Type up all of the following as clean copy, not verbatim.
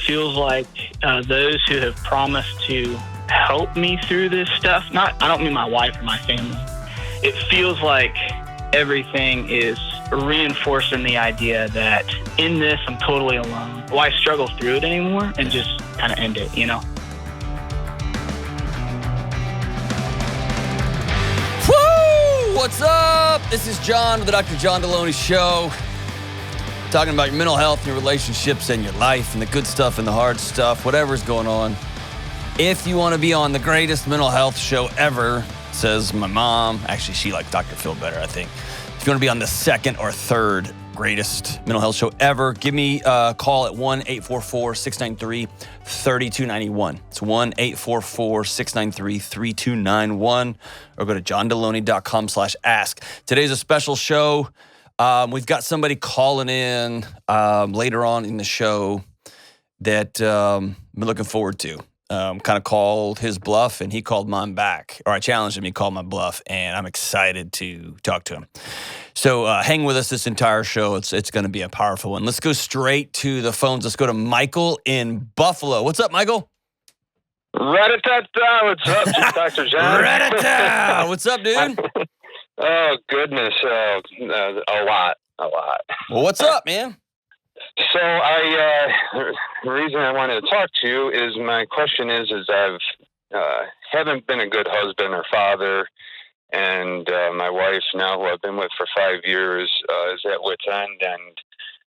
feels like those who have promised to help me through this stuff, I don't mean my wife or my family. It feels like everything is reinforcing the idea that in this, I'm totally alone. Why struggle through it anymore and just kind of end it, you know? Woo! What's up? This is John with the Dr. John Delony Show. Talking about your mental health, your relationships, and your life, and the good stuff and the hard stuff, whatever's going on. If you want to be on the greatest mental health show ever, says my mom. Actually, she likes Dr. Phil better, I think. If you want to be on the second or third greatest mental health show ever, give me a call at 1-844-693-3291. It's 1-844-693-3291, or go to johndelony.com/ask. Today's a special show. We've got somebody calling in later on in the show that I'm looking forward to. Kind of called his bluff, and he called mine back. Or I challenged him, he called my bluff, and I'm excited to talk to him. So hang with us this entire show. It's going to be a powerful one. Let's go straight to the phones. Let's go to Michael in Buffalo. What's up, Michael? Rat-a-tat-tat. What's up, Dr. John? Rat-a-tat. What's up, dude? Oh, goodness. A lot. Well, what's up, man? So the reason I wanted to talk to you is my question is I've haven't been a good husband or father, and my wife now, who I've been with for 5 years, is at wit's end, and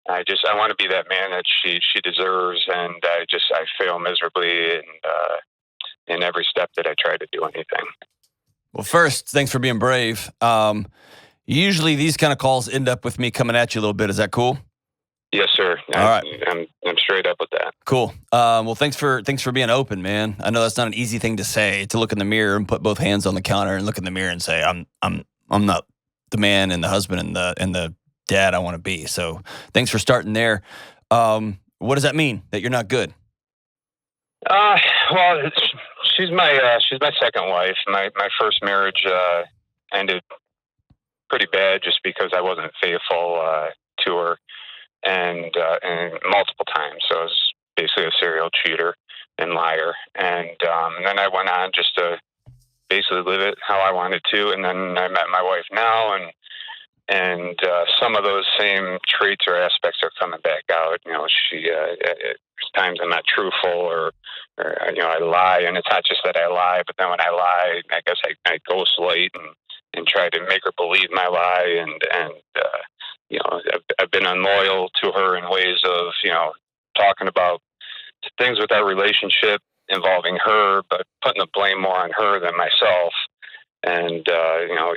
I want to be that man that she deserves, and I fail miserably in every step that I try to do anything. Well, first, thanks for being brave. Usually these kind of calls end up with me coming at you a little bit. Is that cool? Yes, sir. All right. I'm straight up with that. Cool. Well, thanks for being open, man. I know that's not an easy thing to say, to look in the mirror and put both hands on the counter and look in the mirror and say, I'm not the man and the husband and the dad I want to be. So thanks for starting there. What does that mean, that you're not good? Well, she's my second wife. My first marriage ended pretty bad just because I wasn't faithful to her. And multiple times. So I was basically a serial cheater and liar. And then I went on just to basically live it how I wanted to. And then I met my wife now, and some of those same traits or aspects are coming back out. You know, there's times I'm not truthful or I lie. And it's not just that I lie, but then when I lie, I guess I gaslight and try to make her believe my lie. And I've been unloyal to her in ways of, talking about things with our relationship involving her, but putting the blame more on her than myself. And,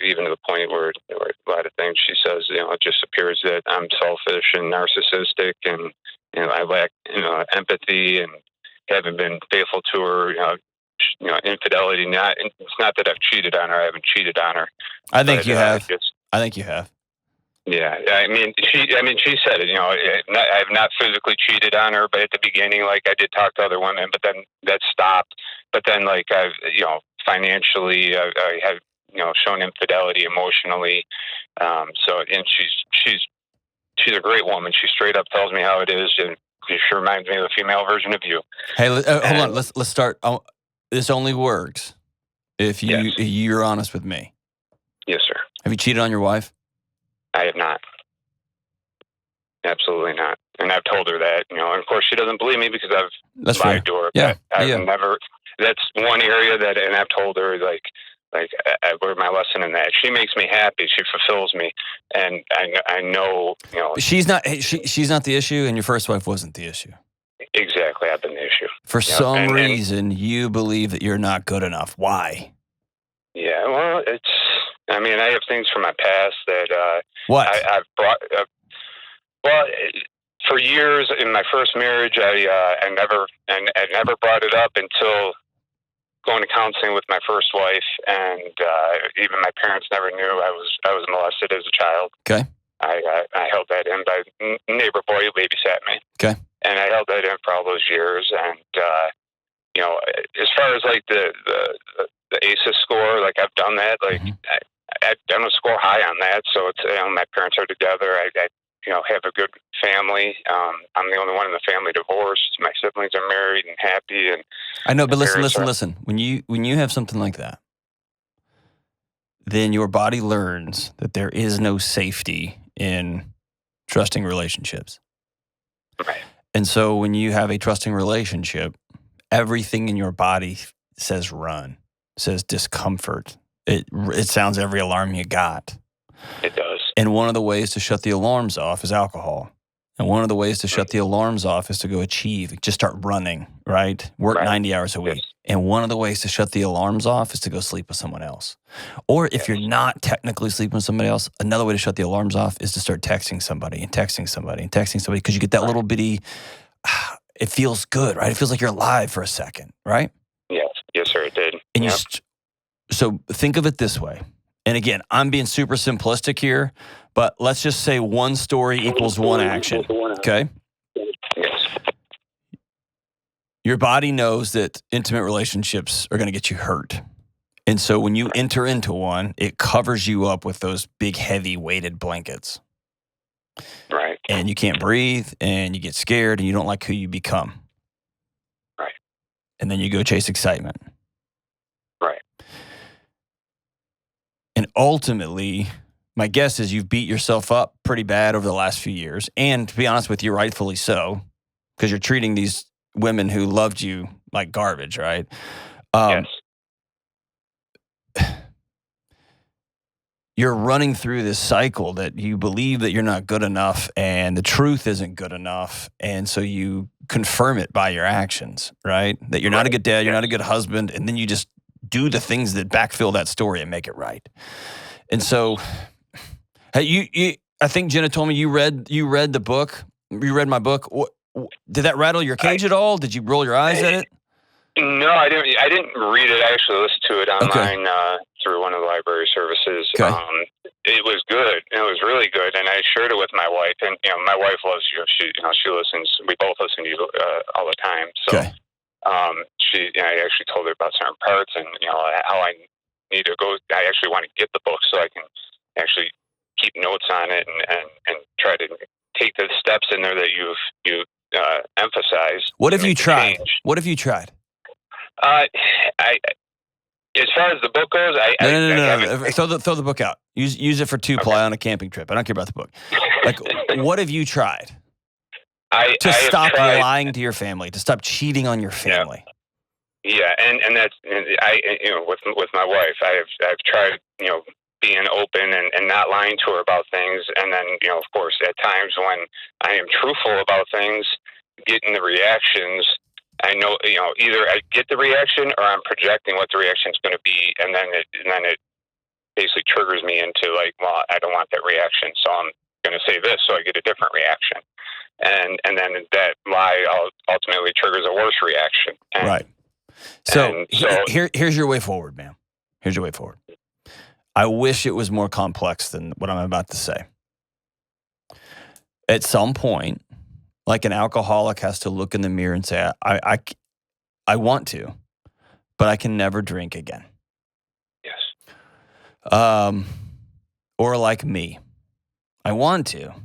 even to the point where a lot of things she says, it just appears that I'm selfish and narcissistic and, I lack, empathy and haven't been faithful to her, infidelity. It's not that I've cheated on her. I haven't cheated on her. I think you have. I think you have. Yeah, I mean, she said it. I have not physically cheated on her, but at the beginning, like I did talk to other women, but then that stopped. But then, like I've, financially, I have, shown infidelity emotionally. And she's a great woman. She straight up tells me how it is, and she sure reminds me of the female version of you. Hey, hold on. Let's start. This only works if you're honest with me. Yes, sir. Have you cheated on your wife? I have not. Absolutely not. And I've told her that, and of course she doesn't believe me because I've lied to her. Yeah. I've never, that's one area that, and I've told her, like I learned my lesson in that. She makes me happy. She fulfills me. And I know, She's not the issue, and your first wife wasn't the issue. Exactly. I've been the issue. For some reason, you believe that you're not good enough. Why? Yeah, well, I have things from my past that what I've brought. For years in my first marriage, I never brought it up until going to counseling with my first wife, and even my parents never knew I was molested as a child. Okay. I held that in. By neighbor boy who babysat me. Okay. And I held that in for all those years, and as far as like the ACEs score, like I've done that, like. Mm-hmm. I don't score high on that, so it's my parents are together. I have a good family. I'm the only one in the family divorced. My siblings are married and happy. And I know, but listen. When you have something like that, then your body learns that there is no safety in trusting relationships. Right. And so when you have a trusting relationship, everything in your body says run, says discomfort. It sounds every alarm you got. It does. And one of the ways to shut the alarms off is alcohol. And one of the ways to shut the alarms off is to go achieve, just start running, right? Work 90 hours a week. Yes. And one of the ways to shut the alarms off is to go sleep with someone else. Or if you're not technically sleeping with somebody else, another way to shut the alarms off is to start texting somebody and texting somebody and texting somebody, because you get that little bitty, it feels good, right? It feels like you're alive for a second, right? Yes. Yes, sir, it did. And so think of it this way. And again, I'm being super simplistic here, but let's just say one story equals one action, okay? Yes. Your body knows that intimate relationships are going to get you hurt. And so when you enter into one, it covers you up with those big, heavy, weighted blankets. Right. And you can't breathe, and you get scared, and you don't like who you become. Right. And then you go chase excitement. Right. And ultimately, my guess is you've beat yourself up pretty bad over the last few years. And to be honest with you, rightfully so, because you're treating these women who loved you like garbage, right? Yes. You're running through this cycle that you believe that you're not good enough and the truth isn't good enough. And so you confirm it by your actions, right? That you're not a good dad, you're not a good husband, and then you just do the things that backfill that story and make it right. And so, hey, I think Jenna told me you read the book. You read my book. Did that rattle your cage at all? Did you roll your eyes at it? No, I didn't read it. I actually listened to it online through one of the library services. Okay. It was good. It was really good, and I shared it with my wife. And my wife loves you. She listens. We both listen to you all the time. So, I actually told her about certain parts and how I need to go. I actually want to get the book so I can actually keep notes on it and try to take the steps in there that you've emphasized. What have you tried? What have you tried? As far as the book goes, No. Throw the book out. Use it for two-ply on a camping trip. I don't care about the book. Like, what have you tried to stop lying to your family, to stop cheating on your family? Yeah, and that's with my wife, I've tried being open and not lying to her about things, and then of course at times when I am truthful about things, getting the reactions. I know, either I get the reaction or I'm projecting what the reaction is going to be, and then it basically triggers me into like, well, I don't want that reaction, so I'm going to say this, so I get a different reaction, and then that lie ultimately triggers a worse reaction. Right. So here's your way forward, man. Here's your way forward. I wish it was more complex than what I'm about to say. At some point, like an alcoholic has to look in the mirror and say, I want to, but I can never drink again. Yes. Or like me, I want to,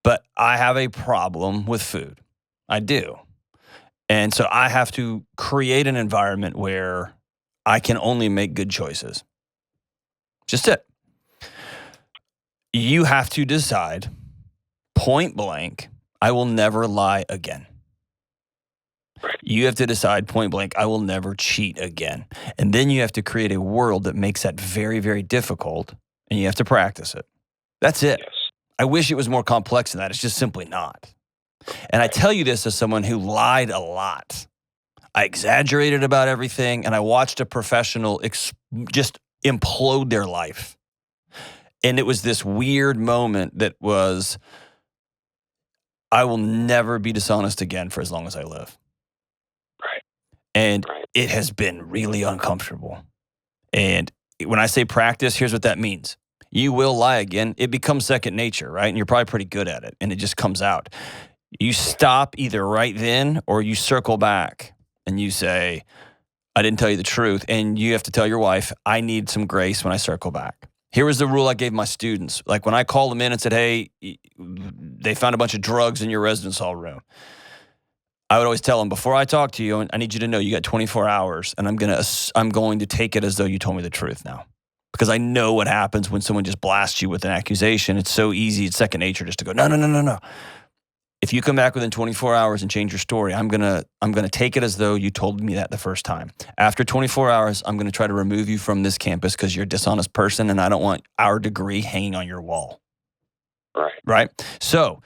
but I have a problem with food. I do. And so I have to create an environment where I can only make good choices. Just it. You have to decide point blank, I will never lie again. You have to decide point blank, I will never cheat again. And then you have to create a world that makes that very, very difficult, and you have to practice it. That's it. Yes. I wish it was more complex than that. It's just simply not. And I tell you this as someone who lied a lot. I exaggerated about everything, and I watched a professional just implode their life. And it was this weird moment that was, I will never be dishonest again for as long as I live. Right. And it has been really uncomfortable. And when I say practice, here's what that means. You will lie again. It becomes second nature, right? And you're probably pretty good at it, and it just comes out. You stop either right then or you circle back and you say, I didn't tell you the truth. And you have to tell your wife, I need some grace when I circle back. Here was the rule I gave my students. Like when I called them in and said, hey, they found a bunch of drugs in your residence hall room. I would always tell them, before I talk to you, I need you to know you got 24 hours, and I'm going to take it as though you told me the truth now. Because I know what happens when someone just blasts you with an accusation. It's so easy. It's second nature just to go, no. If you come back within 24 hours and change your story, I'm gonna take it as though you told me that the first time. After 24 hours, I'm gonna try to remove you from this campus because you're a dishonest person, and I don't want our degree hanging on your wall. Right? So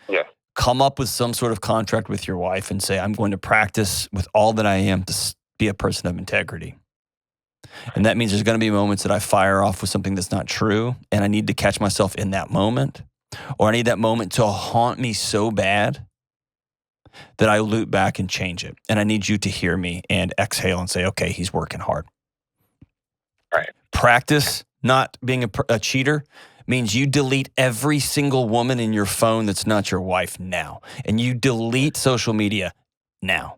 come up with some sort of contract with your wife and say, I'm going to practice with all that I am to be a person of integrity. And that means there's going to be moments that I fire off with something that's not true, and I need to catch myself in that moment. Or I need that moment to haunt me so bad that I loop back and change it. And I need you to hear me and exhale and say, okay, he's working hard. Right. Practice not being a cheater means you delete every single woman in your phone that's not your wife now. And you delete social media now.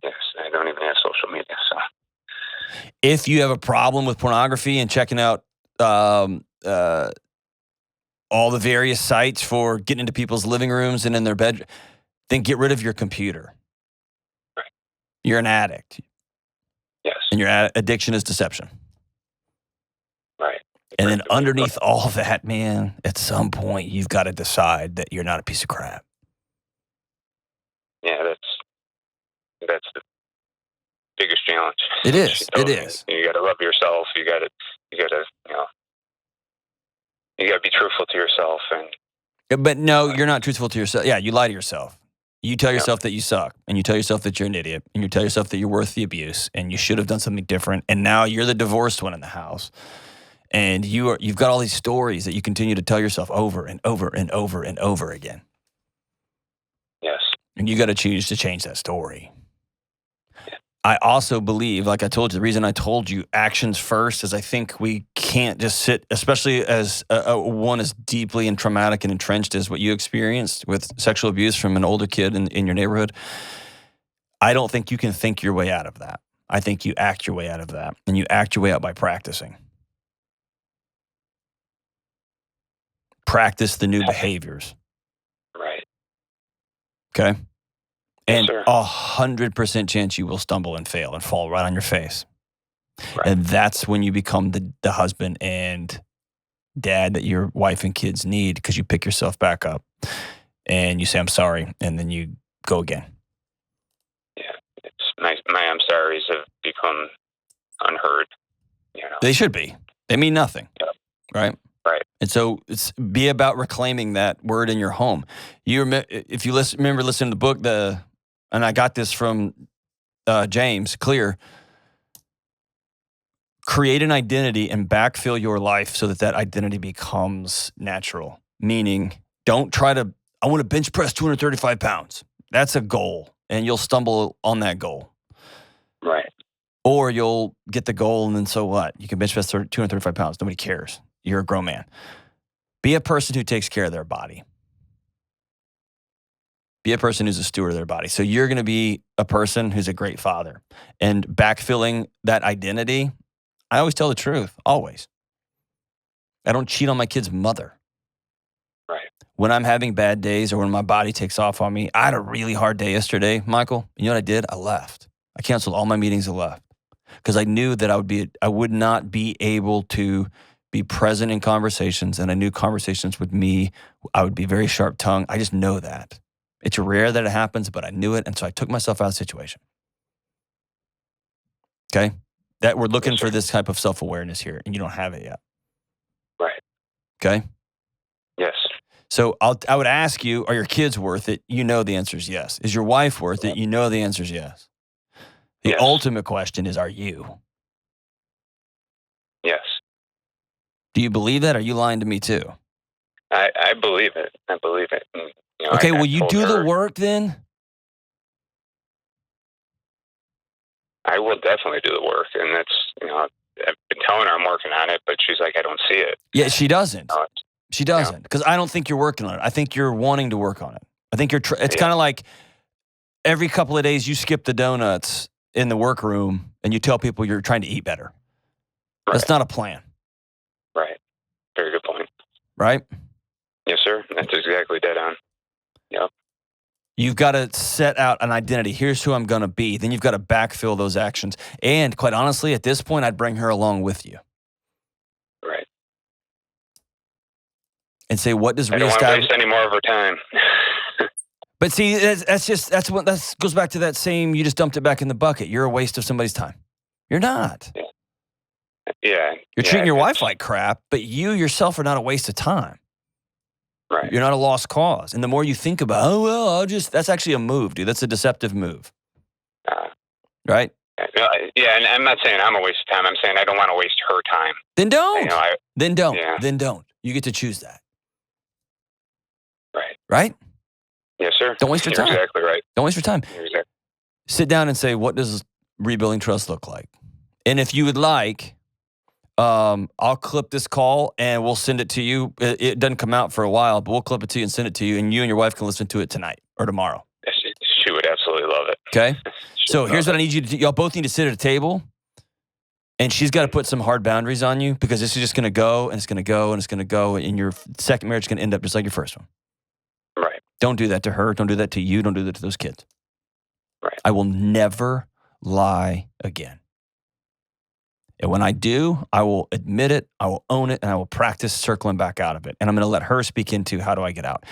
Yes, I don't even have social media. So if you have a problem with pornography and checking out all the various sites for getting into people's living rooms and in their bedroom, then get rid of your computer. Right. You're an addict. Yes. And your addiction is deception. Right. And then underneath all that, man, at some point, you've got to decide that you're not a piece of crap. Yeah, that's the biggest challenge. It is. It is. You got to love yourself. You got to, you got to be truthful to yourself. But no, you're not truthful to yourself. Yeah, you lie to yourself. You tell yourself that you suck, and you tell yourself that you're an idiot, and you tell yourself that you're worth the abuse, and you should have done something different. And now you're the divorced one in the house, and you've got all these stories that you continue to tell yourself over and over and over and over again. Yes. And you got to choose to change that story. I also believe, like I told you, the reason I told you actions first is I think we can't just sit, especially as one as deeply and traumatic and entrenched as what you experienced with sexual abuse from an older kid in your neighborhood. I don't think you can think your way out of that. I think you act your way out of that, and you act your way out by practicing. Practice the new behaviors. Right. Okay? And Yes, 100% chance you will stumble and fail and fall right on your face. Right. And that's when you become the husband and dad that your wife and kids need, because you pick yourself back up and you say, I'm sorry, and then you go again. Yeah. It's my I'm sorry's have become unheard. They should be. They mean nothing. Yep. Right? Right. And so it's be about reclaiming that word in your home. If you remember listening to the book, and I got this from James Clear, create an identity and backfill your life so that identity becomes natural. Meaning, don't try to, I want to bench press 235 pounds. That's a goal, and you'll stumble on that goal. Right. Or you'll get the goal, and then so what? You can bench press 235 pounds. Nobody cares. You're a grown man. Be a person who takes care of their body. Be a person who's a steward of their body. So you're going to be a person who's a great father. And backfilling that identity, I always tell the truth, always. I don't cheat on my kid's mother. Right. When I'm having bad days or when my body takes off on me, I had a really hard day yesterday, Michael. You know what I did? I left. I canceled all my meetings and left. Because I knew that I would not be able to be present in conversations, and I knew conversations with me, I would be very sharp-tongued. I just know that. It's rare that it happens, but I knew it, and so I took myself out of the situation. Okay? That we're looking for this type of self-awareness here, and you don't have it yet. Right. Okay? Yes. So I would ask you, are your kids worth it? You know the answer is yes. Is your wife worth it? You know the answer is yes. The ultimate question is, are you? Yes. Do you believe that, or are you lying to me too? I believe it. I believe it. And, okay, will you do the work then? I will definitely do the work. And that's, I've been telling her I'm working on it, but she's like, I don't see it. Yeah, she doesn't. She doesn't. Because I don't think you're working on it. I think you're wanting to work on it. I think it's kind of like every couple of days you skip the donuts in the workroom and you tell people you're trying to eat better. Right. That's not a plan. Right. Very good point. Right? Yes, sir. That's exactly dead on. Yep. You've got to set out an identity. Here's who I'm going to be. Then you've got to backfill those actions. And quite honestly, at this point, I'd bring her along with you. Right. And say, what does I don't want to reestablish? waste any more of her time. But see, that goes back to that same, you just dumped it back in the bucket. You're a waste of somebody's time. You're not. Yeah. You're treating your wife like crap, but you yourself are not a waste of time. Right. You're not a lost cause. And the more you think about, that's actually a move, dude. That's a deceptive move. Right? Yeah, and I'm not saying I'm a waste of time. I'm saying I don't want to waste her time. Then don't. Then don't. Yeah. Then don't. You get to choose that. Right. Right? Yes, sir. Don't waste your time. You're exactly right. Don't waste your time. Exactly. Sit down and say, what does rebuilding trust look like? And if you would like, I'll clip this call and we'll send it to you. It doesn't come out for a while, but we'll clip it to you and send it to you, and your wife can listen to it tonight or tomorrow. She would absolutely love it. Okay? So here's what I need you to do. Y'all both need to sit at a table, and she's got to put some hard boundaries on you, because this is just going to go, and it's going to go, and it's going to go, and your second marriage is going to end up just like your first one. Right. Don't do that to her. Don't do that to you. Don't do that to those kids. Right. I will never lie again. And when I do, I will admit it, I will own it, and I will practice circling back out of it. And I'm going to let her speak into how do I get out.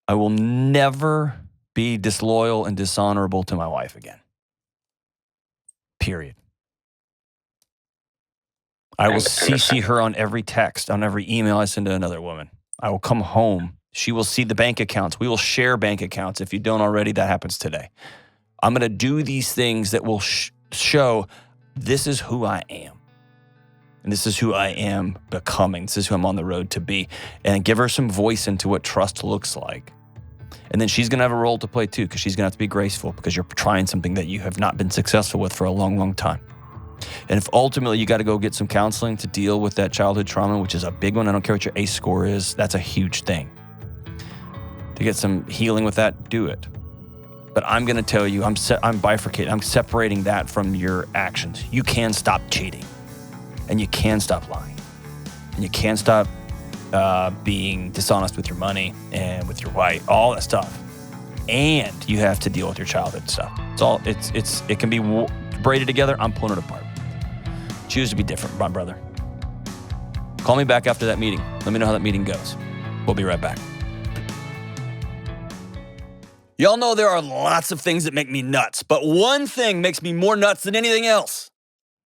I will never be disloyal and dishonorable to my wife again. Period. I will CC her on every text, on every email I send to another woman. I will come home. She will see the bank accounts. We will share bank accounts. If you don't already, that happens today. I'm going to do these things that will show this is who I am. And this is who I am becoming. This is who I'm on the road to be. And give her some voice into what trust looks like. And then she's going to have a role to play too, because she's going to have to be graceful, because you're trying something that you have not been successful with for a long, long time. And if ultimately you got to go get some counseling to deal with that childhood trauma, which is a big one, I don't care what your ACE score is, that's a huge thing. To get some healing with that, do it. But I'm going to tell you, I'm bifurcating. I'm separating that from your actions. You can stop cheating, and you can stop lying, and you can stop being dishonest with your money and with your wife, all that stuff. And you have to deal with your childhood stuff. It can be braided together. I'm pulling it apart. Choose to be different, my brother. Call me back after that meeting. Let me know how that meeting goes. We'll be right back. Y'all know there are lots of things that make me nuts, but one thing makes me more nuts than anything else: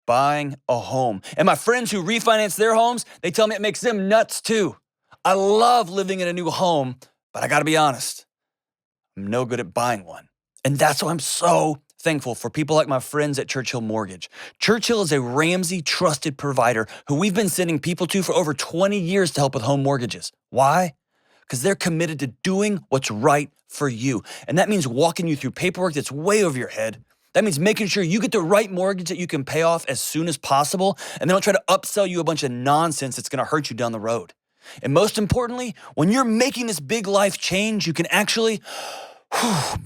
buying a home. And my friends who refinance their homes, they tell me it makes them nuts too. I love living in a new home, but I gotta be honest, I'm no good at buying one. And that's why I'm so thankful for people like my friends at Churchill Mortgage. Churchill is a Ramsey trusted provider who we've been sending people to for over 20 years to help with home mortgages. Why? Because they're committed to doing what's right for you. And that means walking you through paperwork that's way over your head. That means making sure you get the right mortgage that you can pay off as soon as possible, and they don't try to upsell you a bunch of nonsense that's gonna hurt you down the road. And most importantly, when you're making this big life change, you can actually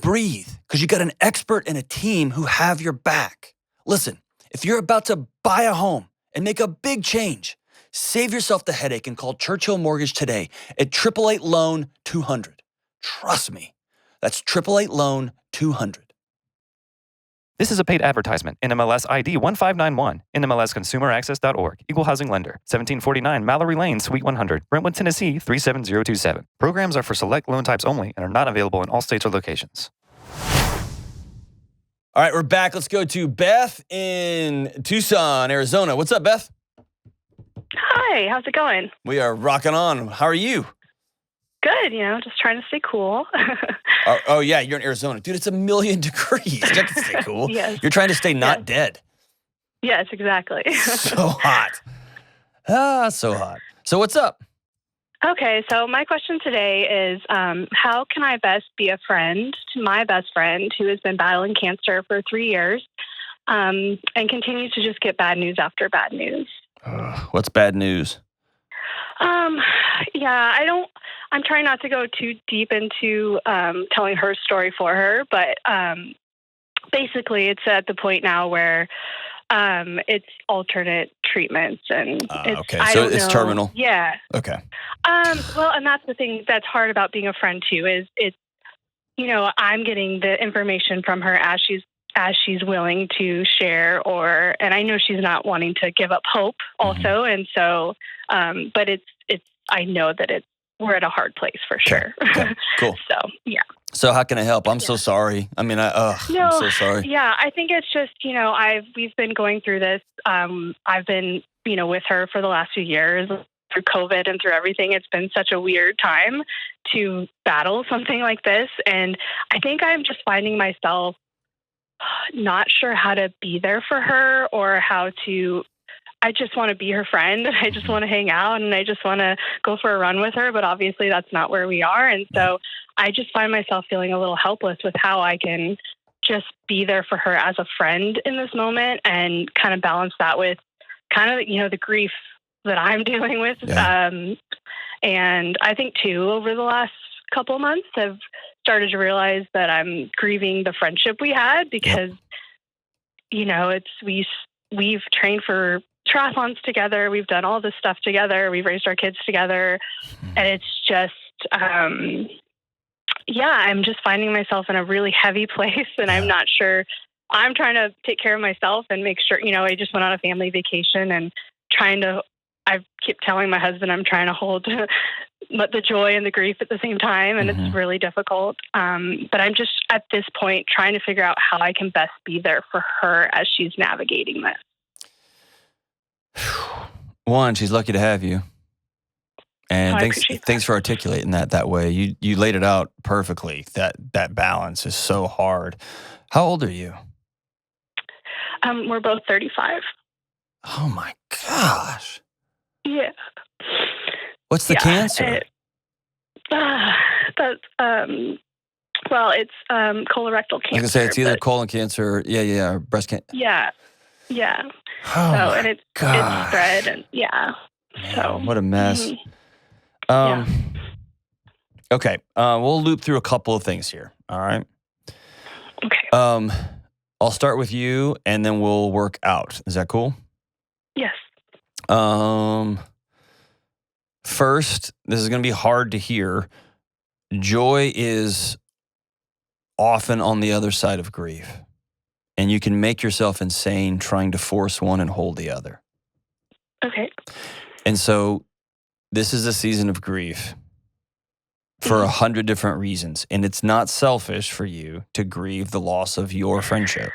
breathe, because you got an expert and a team who have your back. Listen, if you're about to buy a home and make a big change, save yourself the headache and call Churchill Mortgage today at 888-LOAN-200. Trust me, that's 888-LOAN-200. This is a paid advertisement. NMLS ID 1591. NMLSConsumerAccess.org. Equal Housing Lender. 1749 Mallory Lane, Suite 100. Brentwood, Tennessee 37027. Programs are for select loan types only and are not available in all states or locations. All right, we're back. Let's go to Beth in Tucson, Arizona. What's up, Beth? Hi, how's it going? We are rocking on. How are you? Good, just trying to stay cool. Oh, yeah, you're in Arizona. Dude, it's 1,000,000 degrees. You have to stay cool. Yes. You're trying to stay not dead. Yes, exactly. So hot. So hot. So what's up? Okay, so my question today is, how can I best be a friend to my best friend who has been battling cancer for 3 years and continues to just get bad news after bad news? What's bad news? I'm trying not to go too deep into telling her story for her, but basically it's at the point now where it's alternate treatments and it's terminal. Yeah. Okay. Well, and that's the thing that's hard about being a friend too, is it's I'm getting the information from her as she's willing to share, and I know she's not wanting to give up hope also. And so, but I know that we're at a hard place for sure. Okay. Cool. So, yeah. So how can I help? I'm so sorry. I mean, I'm so sorry. Yeah, I think it's just, we've been going through this. I've been, with her for the last few years through COVID and through everything. It's been such a weird time to battle something like this. And I think I'm just finding myself not sure how to be there for her or I just want to be her friend. I just want to hang out and I just want to go for a run with her. But obviously that's not where we are. And so I just find myself feeling a little helpless with how I can just be there for her as a friend in this moment and kind of balance that with kind of, the grief that I'm dealing with. Yeah. And I think too, over the last couple of months, I've started to realize that I'm grieving the friendship we had because, we've trained for triathlons together. We've done all this stuff together. We've raised our kids together. And it's just, I'm just finding myself in a really heavy place and I'm not sure. I'm trying to take care of myself and make sure, I just went on a family vacation and I keep telling my husband I'm trying to hold the joy and the grief at the same time. And it's really difficult. But I'm just at this point trying to figure out how I can best be there for her as she's navigating this. One, she's lucky to have you. And thanks for articulating that way. You laid it out perfectly. That balance is so hard. How old are you? We're both 35. Oh my gosh. Yeah. What's the cancer? It's colorectal cancer. I was gonna say it's either colon cancer, or breast cancer. Yeah. Oh and it's spread and Man, what a mess. Okay. We'll loop through a couple of things here. All right. Okay. I'll start with you and then we'll work out. Is that cool? Yes. First, this is going to be hard to hear. Joy is often on the other side of grief. And you can make yourself insane trying to force one and hold the other. Okay. And so this is a season of grief for 100 different reasons. And it's not selfish for you to grieve the loss of your friendship.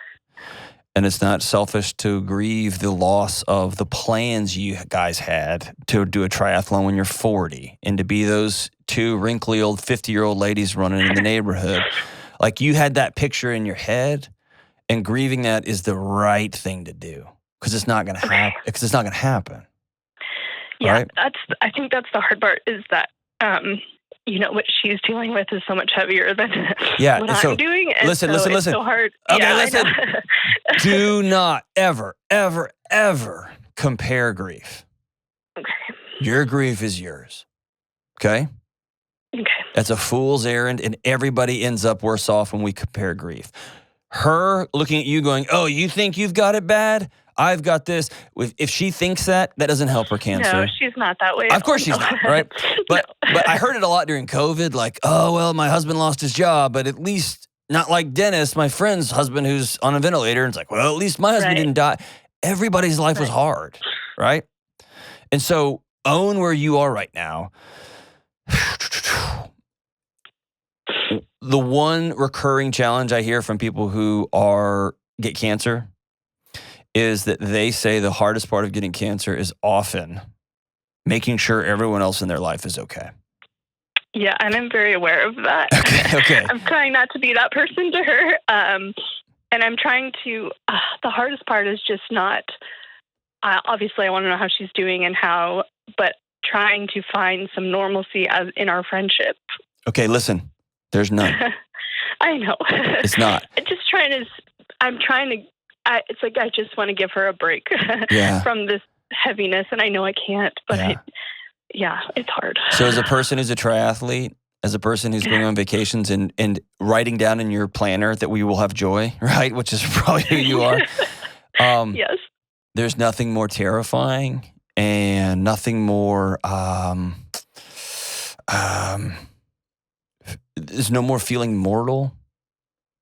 And it's not selfish to grieve the loss of the plans you guys had to do a triathlon when you're 40 and to be those two wrinkly old 50-year-old ladies running in the neighborhood. Like you had that picture in your head, and grieving that is the right thing to do because it's not going to happen. Because it's not going to happen. Yeah, right? I think that's the hard part is that what she's dealing with is so much heavier than what I'm doing. And listen. It's so hard. Okay, listen. Do not ever, ever, ever compare grief. Okay. Your grief is yours. Okay? Okay. That's a fool's errand, and everybody ends up worse off when we compare grief. Her looking at you going, oh, you think you've got it bad? I've got this. If she thinks that doesn't help her cancer. No, she's not that way. Of course she's not, right? But I heard it a lot during COVID, like, oh, well, my husband lost his job, but at least not like Dennis, my friend's husband who's on a ventilator. And it's like, well, at least my husband didn't die. Everybody's life was hard, right? And so own where you are right now. The one recurring challenge I hear from people who get cancer is that they say the hardest part of getting cancer is often making sure everyone else in their life is okay. Yeah, and I'm very aware of that. Okay. I'm trying not to be that person to her. And I'm trying to, the hardest part is just not, obviously I want to know how she's doing but trying to find some normalcy in our friendship. Okay, listen, there's none. I know. It's not. it's like I just want to give her a break from this heaviness, and I know I can't, but it's hard. So as a person who's a triathlete, as a person who's going on vacations and writing down in your planner that we will have joy, right, which is probably who you are, yes. There's nothing more terrifying and nothing more there's no more feeling mortal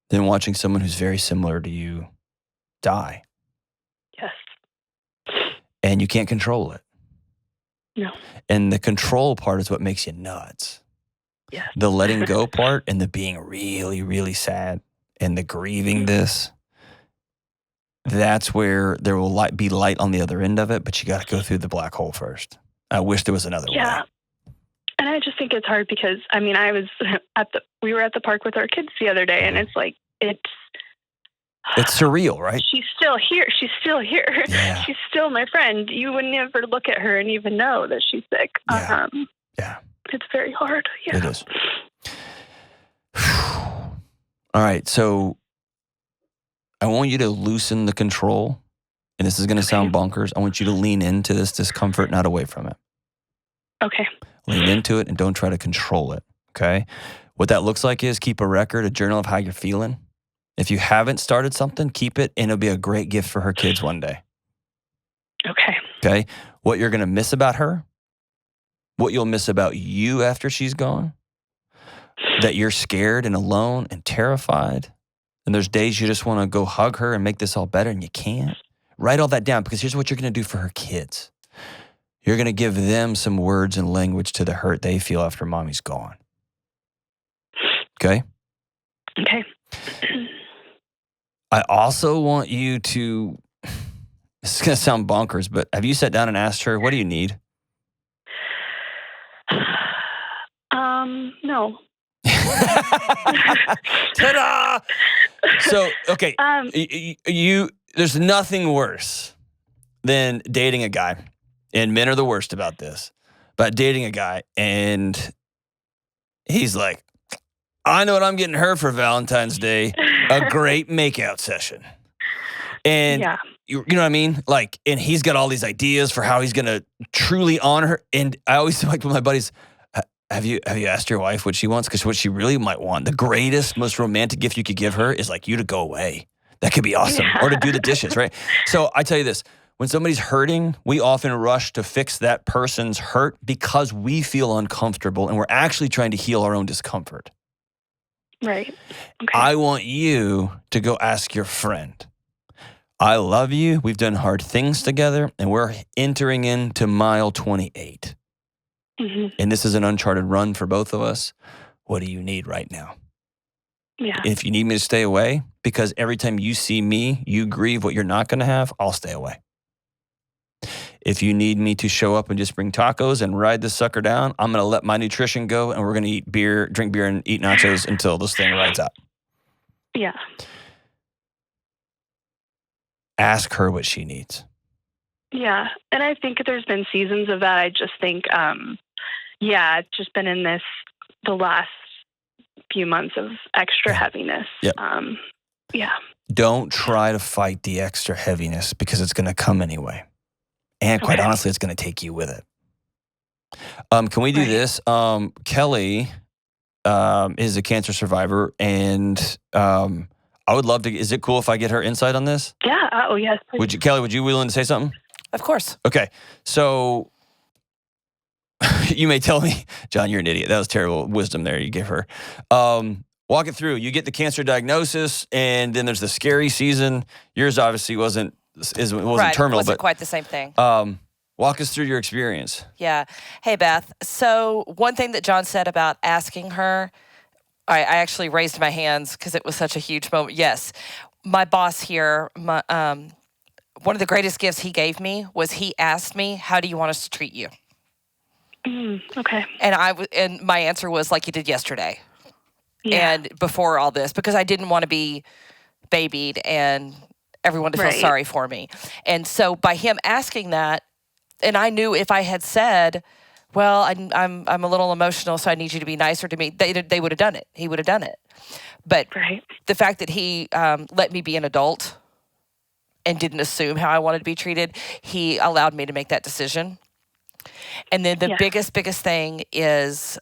than watching someone who's very similar to you die. Yes. And you can't control it. No. And the control part is what makes you nuts. Yes. The letting go part and the being really, really sad and the grieving this, that's where there will be light on the other end of it, but you got to go through the black hole first. I wish there was another way. And I just think it's hard because, I mean, we were at the park with our kids the other day, and it's like, it's surreal, right? She's still here. She's still here. Yeah. She's still my friend. You would never look at her and even know that she's sick. Yeah. It's very hard. Yeah. It is. All right. So I want you to loosen the control, and this is going to sound bonkers. I want you to lean into this discomfort, not away from it. Okay. Lean into it and don't try to control it. Okay. What that looks like is keep a record, a journal of how you're feeling. If you haven't started something, keep it, and it'll be a great gift for her kids one day. Okay. Okay. What you're going to miss about her, what you'll miss about you after she's gone, that you're scared and alone and terrified. And there's days you just want to go hug her and make this all better and you can't. Write all that down, because here's what you're going to do for her kids. You're going to give them some words and language to the hurt they feel after mommy's gone. Okay? Okay. I also want you to, this is going to sound bonkers, but have you sat down and asked her, what do you need? No. Ta-da! So, okay, there's nothing worse than dating a guy, and men are the worst about this, but dating a guy, and he's like, I know what I'm getting her for Valentine's Day, a great makeout session. And you know what I mean? Like, and he's got all these ideas for how he's going to truly honor her. And I always like with my buddies, have you asked your wife what she wants? Because what she really might want, the greatest, most romantic gift you could give her is like you to go away. That could be awesome. Yeah. Or to do the dishes, right? So I tell you this, when somebody's hurting, we often rush to fix that person's hurt because we feel uncomfortable and we're actually trying to heal our own discomfort. Right. Okay. I want you to go ask your friend. I love you. We've done hard things together, and we're entering into mile 28. Mm-hmm. And this is an uncharted run for both of us. What do you need right now? Yeah. If you need me to stay away, because every time you see me, you grieve what you're not going to have, I'll stay away. If you need me to show up and just bring tacos and ride this sucker down, I'm going to let my nutrition go, and we're going to drink beer, and eat nachos until this thing rides out. Yeah. Ask her what she needs. Yeah. And I think there's been seasons of that. I just think, it's just been in the last few months of extra heaviness. Yep. Yeah. Don't try to fight the extra heaviness because it's going to come anyway. And quite honestly, it's going to take you with it. Can we do this? Kelly is a cancer survivor, and I would love to. Is it cool if I get her insight on this? Yeah. Oh, yes. Please. Kelly, would you be willing to say something? Of course. Okay. So you may tell me, John, you're an idiot. That was terrible wisdom there you gave her. Walk it through. You get the cancer diagnosis, and then there's the scary season. Yours obviously wasn't terminal, it wasn't but quite the same thing. Walk us through your experience. Yeah. Hey, Beth. So one thing that John said about asking her, I actually raised my hands because it was such a huge moment. Yes. My boss here, one of the greatest gifts he gave me was he asked me, how do you want us to treat you? Okay. And my answer was like you did yesterday. Yeah. And before all this, because I didn't want to be babied and everyone to feel sorry for me. And so by him asking that, and I knew if I had said, well, I'm a little emotional, so I need you to be nicer to me, they would have done it. He would have done it. But the fact that he let me be an adult and didn't assume how I wanted to be treated, he allowed me to make that decision. And then the biggest thing is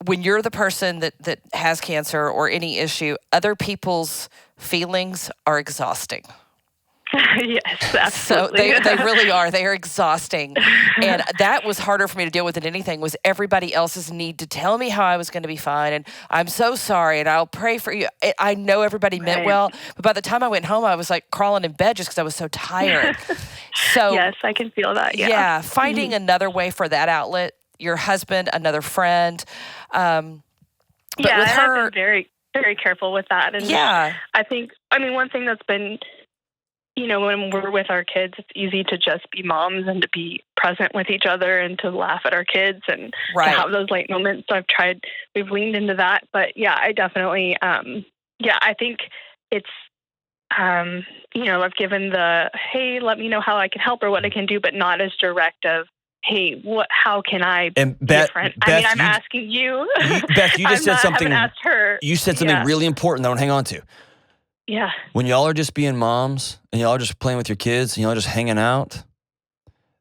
when you're the person that has cancer or any issue, other people's feelings are exhausting. Yes, absolutely. So they really are. They are exhausting. And that was harder for me to deal with than anything, was everybody else's need to tell me how I was going to be fine. And I'm so sorry, and I'll pray for you. I know everybody meant well, but by the time I went home, I was like crawling in bed just because I was so tired. So yes, I can feel that. Yeah, finding another way for that outlet, your husband, another friend. But with her, I've been very, very careful with that. And I think, one thing that's been, when we're with our kids, it's easy to just be moms and to be present with each other and to laugh at our kids and to have those light moments. So we've leaned into that. But I definitely, I think it's, I've given hey, let me know how I can help or what I can do, but not as direct of, hey, how can I be different? Beth, I'm asking you. Beth, you just said something. I haven't asked her. You said something really important that I want to hang on to. Yeah. When y'all are just being moms and y'all are just playing with your kids and y'all are just hanging out,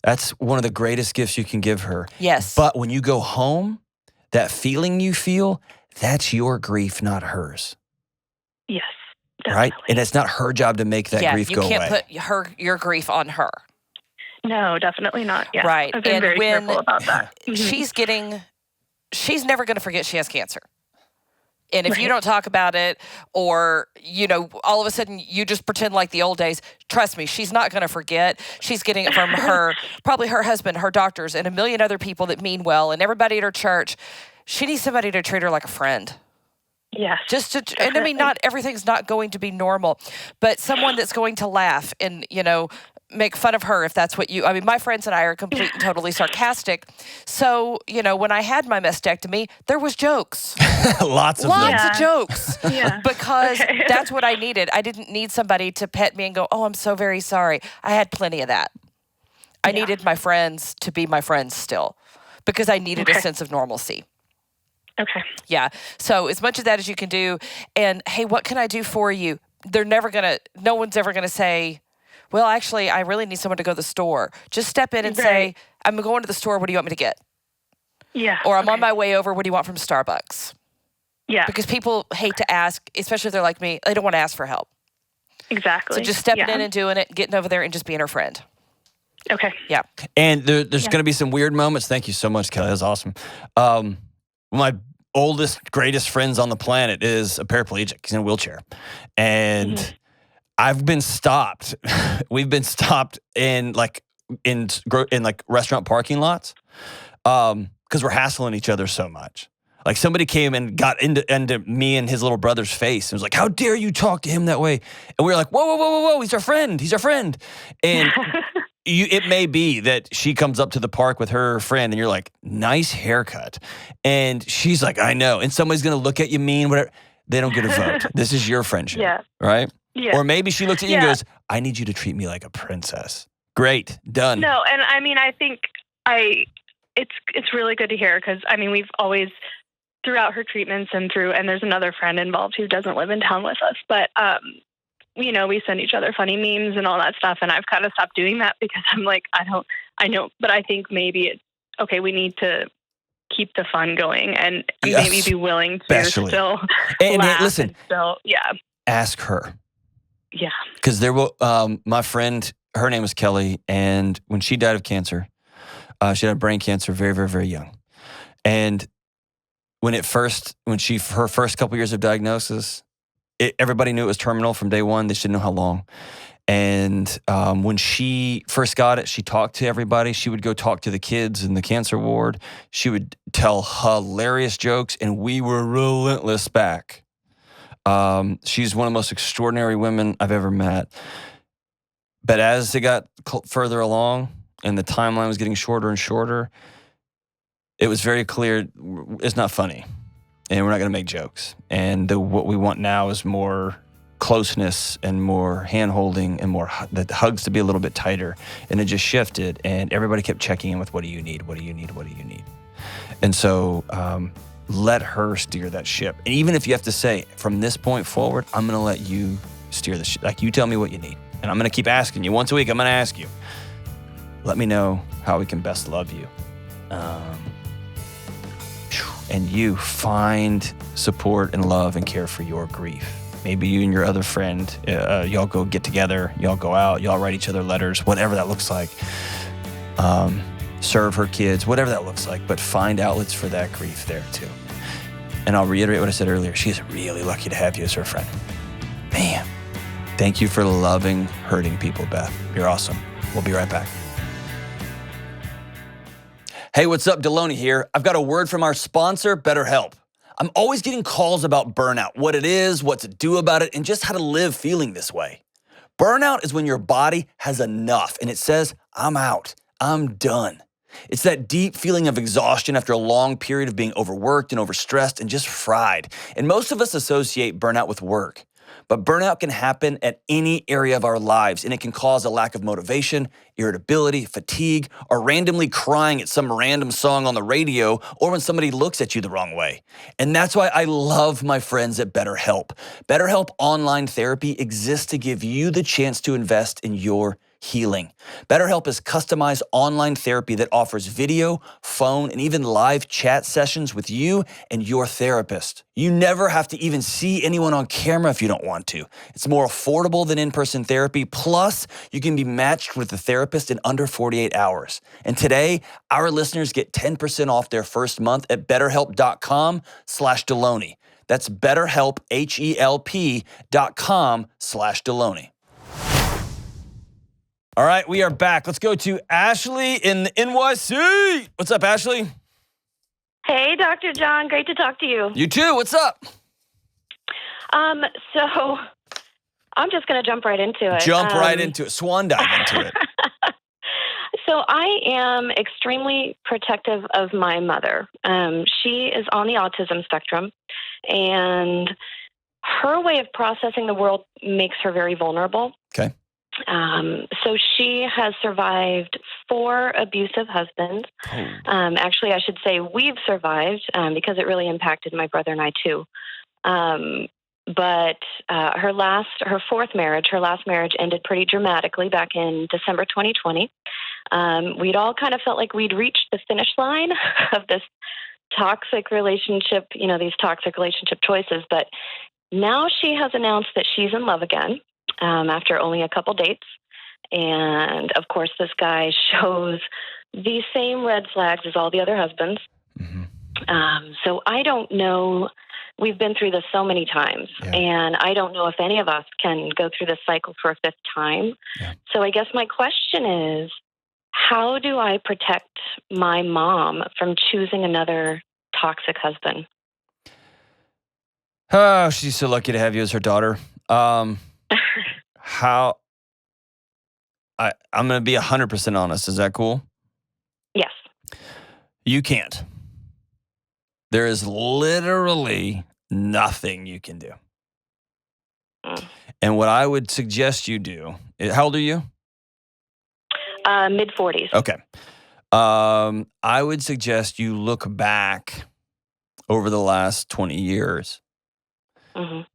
that's one of the greatest gifts you can give her. Yes. But when you go home, that feeling you feel, that's your grief, not hers. Yes. Definitely. Right? And it's not her job to make that grief go away. You can't put your grief on her. No, definitely not. Yeah. Right. I've been very careful about that. She's never going to forget she has cancer. And if you don't talk about it, or, all of a sudden you just pretend like the old days, trust me, she's not going to forget. She's getting it from probably her husband, her doctors, and a million other people that mean well, and everybody at her church. She needs somebody to treat her like a friend. Yes. And not everything's not going to be normal, but someone that's going to laugh and, make fun of her if that's what my friends and I are completely and totally sarcastic. So, when I had my mastectomy, there was jokes. Lots of jokes. Because that's what I needed. I didn't need somebody to pet me and go, oh, I'm so very sorry. I had plenty of that. I needed my friends to be my friends still, because I needed a sense of normalcy. Okay. Yeah. So as much of that as you can do. And hey, what can I do for you? No one's ever going to say, well, actually, I really need someone to go to the store. Just step in and say, I'm going to the store. What do you want me to get? Yeah. Or I'm on my way over. What do you want from Starbucks? Yeah. Because people hate to ask, especially if they're like me. They don't want to ask for help. Exactly. So just stepping in and doing it, getting over there and just being her friend. Okay. Yeah. And there's going to be some weird moments. Thank you so much, Kelly. That was awesome. My oldest, greatest friends on the planet is a paraplegic. He's in a wheelchair. And I've been stopped. We've been stopped in restaurant parking lots because we're hassling each other so much. Like somebody came and got into me and his little brother's face and was like, "How dare you talk to him that way?" And we were like, "Whoa! He's our friend. He's our friend." And it may be that she comes up to the park with her friend and you're like, "Nice haircut," and she's like, "I know," and somebody's gonna look at you mean, whatever. They don't get a vote. This is your friendship, right? Yeah. Or maybe she looks at you and goes, "I need you to treat me like a princess." Great, done. No, and I think it's really good to hear because we've always throughout her treatments and there's another friend involved who doesn't live in town with us, but we send each other funny memes and all that stuff, and I've kind of stopped doing that because I'm like, I know, but I think maybe it's okay. We need to keep the fun going and maybe be willing to still laugh listen, and still, ask her. Yeah. Because my friend, her name was Kelly, and when she died of cancer, she had brain cancer very, very, very young. And her first couple years of diagnosis, everybody knew it was terminal from day one. They just didn't know how long. And when she first got it, she talked to everybody. She would go talk to the kids in the cancer ward. She would tell hilarious jokes, and we were relentless back. She's one of the most extraordinary women I've ever met. But as it got further along and the timeline was getting shorter and shorter, it was very clear it's not funny and we're not going to make jokes. And what we want now is more closeness and more hand-holding and more the hugs to be a little bit tighter. And it just shifted, and everybody kept checking in with, what do you need? What do you need? What do you need? And so let her steer that ship. And even if you have to say, from this point forward, I'm going to let you steer the ship. Like, you tell me what you need. And I'm going to keep asking you. Once a week, I'm going to ask you. Let me know how we can best love you. And you find support and love and care for your grief. Maybe you and your other friend, y'all go get together, y'all go out, y'all write each other letters, whatever that looks like. Serve her kids, whatever that looks like, but find outlets for that grief there too. And I'll reiterate what I said earlier. She's really lucky to have you as her friend. Man, thank you for loving hurting people, Beth. You're awesome. We'll be right back. Hey, what's up? Delony here. I've got a word from our sponsor, BetterHelp. I'm always getting calls about burnout, what it is, what to do about it, and just how to live feeling this way. Burnout is when your body has enough and it says, I'm out, I'm done. It's that deep feeling of exhaustion after a long period of being overworked and overstressed and just fried. And most of us associate burnout with work. But burnout can happen at any area of our lives, and it can cause a lack of motivation, irritability, fatigue, or randomly crying at some random song on the radio or when somebody looks at you the wrong way. And that's why I love my friends at BetterHelp. BetterHelp Online Therapy exists to give you the chance to invest in your healing. BetterHelp is customized online therapy that offers video, phone, and even live chat sessions with you and your therapist. You never have to even see anyone on camera if you don't want to. It's more affordable than in-person therapy. Plus, you can be matched with a therapist in under 48 hours. And today, our listeners get 10% off their first month at betterhelp.com/Delony. That's BetterHelp, HELP.com/Delony. All right, we are back. Let's go to Ashley in the NYC. What's up, Ashley? Hey, Dr. John. Great to talk to you. You too. What's up? So I'm just going to jump right into it. Jump right into it. Swan dive into it. So I am extremely protective of my mother. She is on the autism spectrum, and her way of processing the world makes her very vulnerable. Okay. So she has survived 4 abusive husbands. Actually, I should say we've survived because it really impacted my brother and I too. But her last marriage ended pretty dramatically back in December 2020. We'd all kind of felt like we'd reached the finish line of this toxic relationship, these toxic relationship choices. But now she has announced that she's in love again. After only a couple dates. And of course, this guy shows the same red flags as all the other husbands. Mm-hmm. So I don't know. We've been through this so many times, and I don't know if any of us can go through this cycle for a 5th time. Yeah. So I guess my question is, how do I protect my mom from choosing another toxic husband? Oh, she's so lucky to have you as her daughter. I'm going to be 100% honest. Is that cool? Yes. You can't. There is literally nothing you can do. And what I would suggest you do, how old are you? Mid-40s. Okay. I would suggest you look back over the last 20 years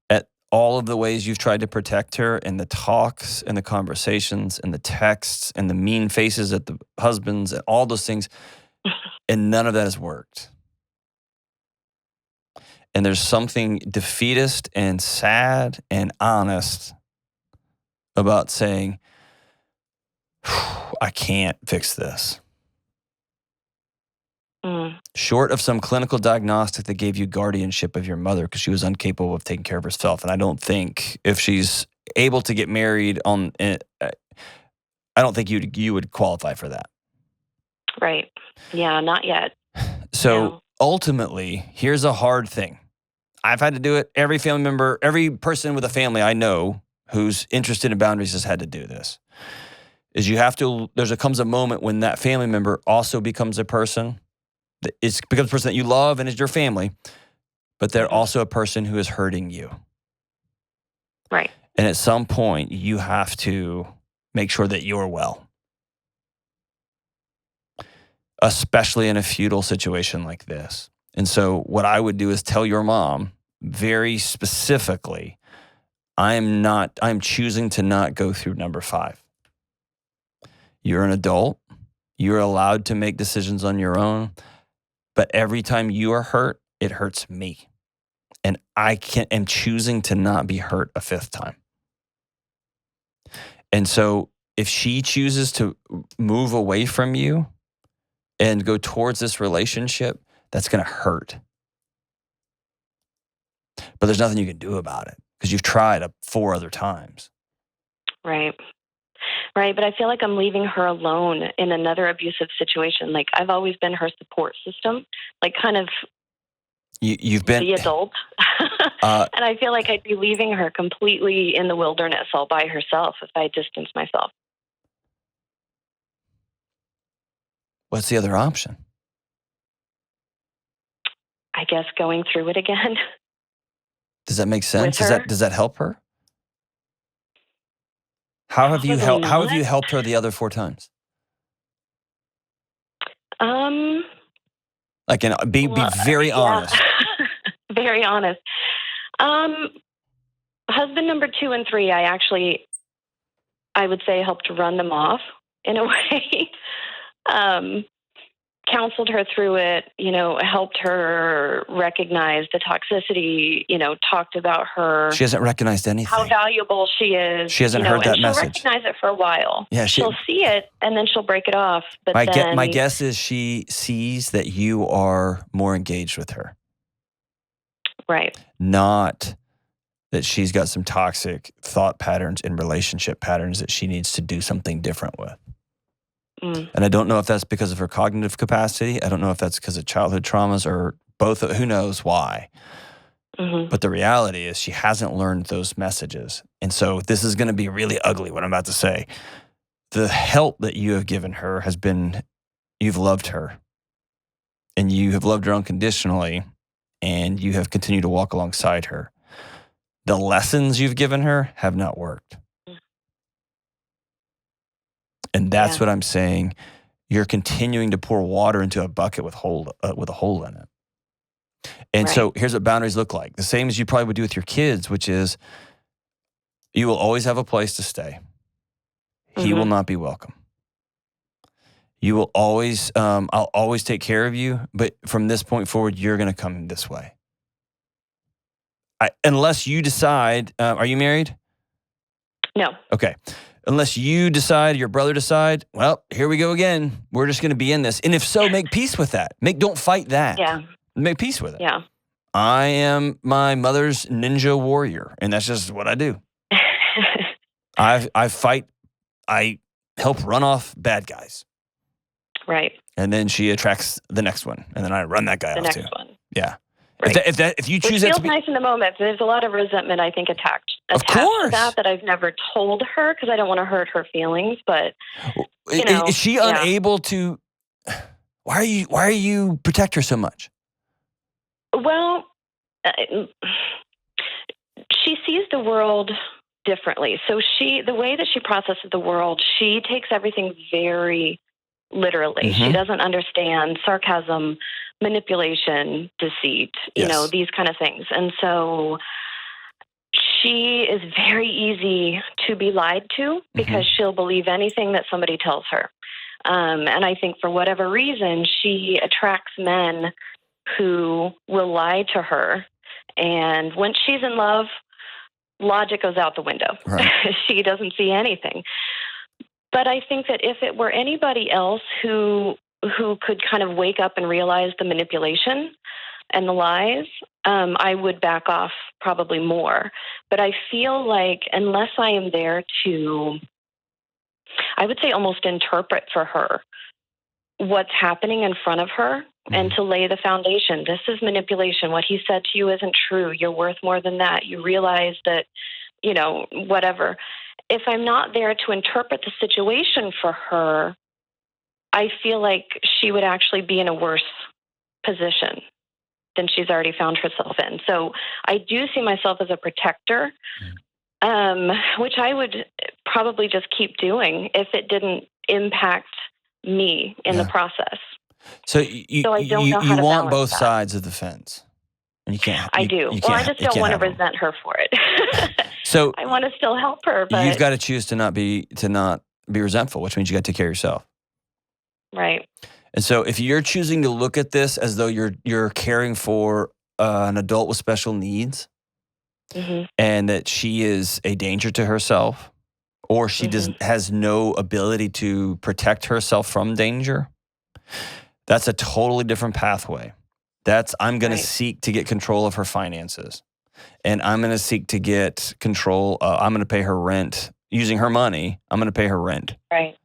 at all of the ways you've tried to protect her, and the talks and the conversations and the texts and the mean faces at the husbands and all those things. And none of that has worked. And there's something defeatist and sad and honest about saying, I can't fix this. Short of some clinical diagnostic that gave you guardianship of your mother because she was incapable of taking care of herself. And I don't think if she's able to get married I don't think you would qualify for that. Right. Yeah, not yet. So ultimately, here's a hard thing. I've had to do it. Every family member, every person with a family I know who's interested in boundaries has had to do this. Is comes a moment when that family member also becomes a person. It becomes a person that you love and is your family, but they're also a person who is hurting you. Right. And at some point, you have to make sure that you're well, especially in a feudal situation like this. And so what I would do is tell your mom very specifically, I'm choosing to not go through number 5. You're an adult. You're allowed to make decisions on your own. But every time you are hurt, it hurts me. and am choosing to not be hurt a fifth time. And so if she chooses to move away from you and go towards this relationship, that's going to hurt. But there's nothing you can do about it because you've tried 4 other times. Right. Right. But I feel like I'm leaving her alone in another abusive situation. Like, I've always been her support system, like kind of you've been the adult. And I feel like I'd be leaving her completely in the wilderness all by herself if I distance myself. What's the other option? I guess going through it again. Does that make sense? With her? Does that help her? How have you Probably how have not. you helped her the other 4 times? Like, and be very honest. Very honest. Husband number 2 and 3, I would say helped run them off in a way. Counseled her through it, helped her recognize the toxicity, talked about her. She hasn't recognized anything. How valuable she is. She hasn't heard that message. She'll recognize it for a while. Yeah, she'll see it and then she'll break it off. But my guess is she sees that you are more engaged with her. Right. Not that she's got some toxic thought patterns and relationship patterns that she needs to do something different with. And I don't know if that's because of her cognitive capacity. I don't know if that's because of childhood traumas or both. Who knows why? Mm-hmm. But the reality is she hasn't learned those messages. And so this is going to be really ugly, what I'm about to say. The help that you have given her has been, you've loved her. And you have loved her unconditionally. And you have continued to walk alongside her. The lessons you've given her have not worked. And that's what I'm saying. You're continuing to pour water into a bucket with a hole in it. And so here's what boundaries look like. The same as you probably would do with your kids, which is you will always have a place to stay. He will not be welcome. You will always, I'll always take care of you. But from this point forward, you're going to come this way. Unless you decide, are you married? No. Okay. Unless you decide, your brother decide, well, here we go again. We're just going to be in this. And if so, make peace with that. Don't fight that. Yeah. Make peace with it. Yeah. I am my mother's ninja warrior, and that's just what I do. I fight. I help run off bad guys. Right. And then she attracts the next one, and then I run that guy off too. The next one. Yeah. Right. If you choose it feels that to be nice in the moment. There's a lot of resentment, I think, attached of course. to that I've never told her because I don't want to hurt her feelings. But is she unable to? Why are you protect her so much? Well, she sees the world differently. So the way that she processes the world, she takes everything very literally. She doesn't understand sarcasm, manipulation, deceit, these kind of things. And so she is very easy to be lied to because she'll believe anything that somebody tells her. And I think for whatever reason, she attracts men who will lie to her. And when she's in love, logic goes out the window. Right. She doesn't see anything. But I think that if it were anybody else who could kind of wake up and realize the manipulation and the lies, I would back off probably more. But I feel like unless I am there to, I would say almost interpret for her what's happening in front of her and to lay the foundation. This is manipulation. What he said to you isn't true. You're worth more than that. You realize that, whatever. If I'm not there to interpret the situation for her, I feel like she would actually be in a worse position than she's already found herself in. So I do see myself as a protector, which I would probably just keep doing if it didn't impact me in the process. So you want both sides of the fence. And you can't. I do. I just don't want to resent her for it. So I want to still help her, but you've got to choose to not be resentful, which means you got to take care of yourself. Right. And so if you're choosing to look at this as though you're caring for an adult with special needs and that she is a danger to herself, or she has no ability to protect herself from danger, that's a totally different pathway. I'm going to seek to get control of her finances, and I'm going to seek to get control. I'm going to pay her rent using her money. I'm going to pay her rent. Right.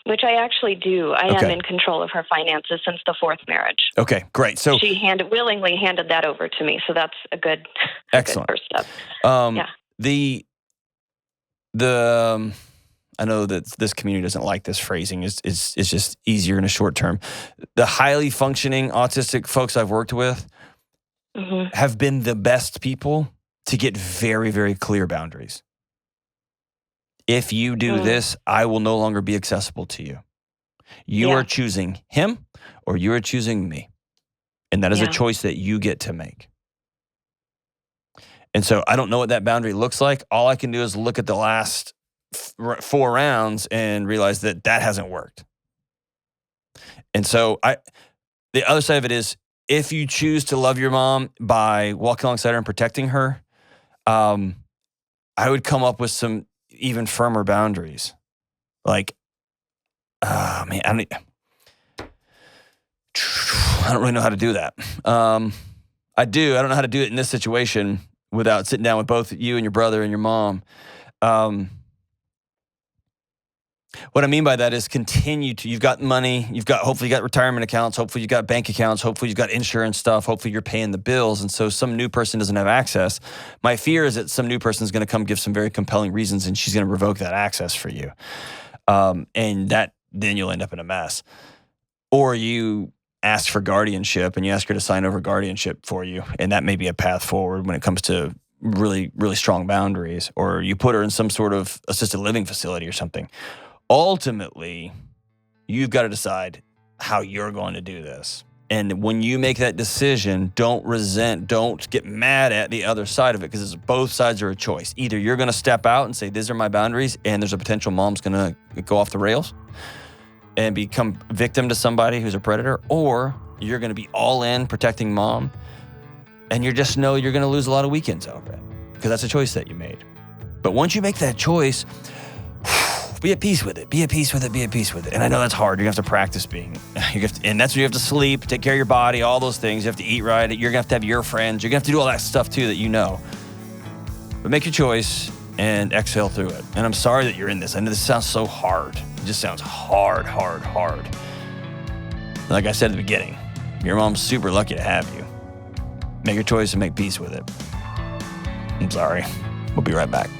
Which I actually do. I am in control of her finances since the fourth marriage. Okay, great. So she willingly handed that over to me. So that's a good, excellent good first step. I know that this community doesn't like this phrasing. It's just easier in a short term. The highly functioning autistic folks I've worked with have been the best people to get very, very clear boundaries. If you do this, I will no longer be accessible to you. You are choosing him or you are choosing me. And that is a choice that you get to make. And so I don't know what that boundary looks like. All I can do is look at the last 4 rounds and realize that hasn't worked. And so the other side of it is, if you choose to love your mom by walking alongside her and protecting her, I would come up with some even firmer boundaries. Like, I don't really know how to do that. I don't know how to do it in this situation without sitting down with both you and your brother and your mom. What I mean by that is you've got money, hopefully you got retirement accounts, hopefully you got bank accounts, hopefully you got insurance stuff, hopefully you're paying the bills. And so some new person doesn't have access. My fear is that some new person is going to come give some very compelling reasons and she's going to revoke that access for you. And then you'll end up in a mess. Or you ask for guardianship and you ask her to sign over guardianship for you. And that may be a path forward when it comes to really, really strong boundaries. Or you put her in some sort of assisted living facility or something. Ultimately, you've got to decide how you're going to do this. And when you make that decision, don't get mad at the other side of it, because both sides are a choice. Either you're going to step out and say, these are my boundaries, and there's a potential mom's going to go off the rails and become victim to somebody who's a predator, or you're going to be all in protecting mom, and you just know you're going to lose a lot of weekends over it, because that's a choice that you made. But once you make that choice, be at peace with it. Be at peace with it. Be at peace with it. And I know that's hard. You're going to have to practice and that's where you have to sleep, take care of your body, all those things. You have to eat right. You're going to have your friends. You're going to have to do all that stuff too that you know. But make your choice and exhale through it. And I'm sorry that you're in this. I know this sounds so hard. It just sounds hard. Like I said at the beginning, your mom's super lucky to have you. Make your choice and make peace with it. I'm sorry. We'll be right back.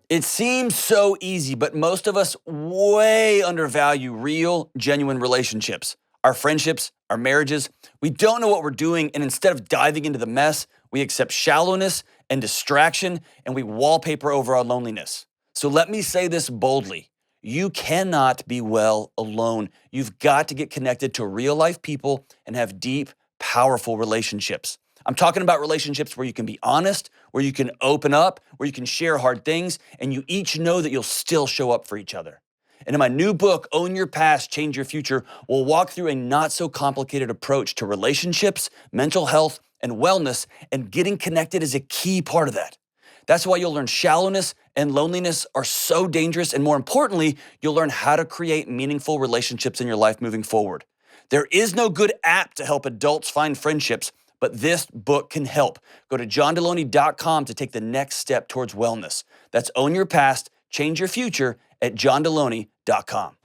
It seems so easy, but most of us way undervalue real, genuine relationships. Our friendships, our marriages. We don't know what we're doing, and instead of diving into the mess, we accept shallowness and distraction, and we wallpaper over our loneliness. So let me say this boldly. You cannot be well alone. You've got to get connected to real-life people and have deep, powerful relationships. I'm talking about relationships where you can be honest, where you can open up, where you can share hard things, and you each know that you'll still show up for each other. And in my new book, Own Your Past, Change Your Future, we'll walk through a not-so-complicated approach to relationships, mental health, and wellness, and getting connected is a key part of that. That's why you'll learn shallowness and loneliness are so dangerous, and more importantly, you'll learn how to create meaningful relationships in your life moving forward. There is no good app to help adults find friendships, but this book can help. Go to johndelony.com to take the next step towards wellness. That's Own Your Past, Change Your Future at johndelony.com.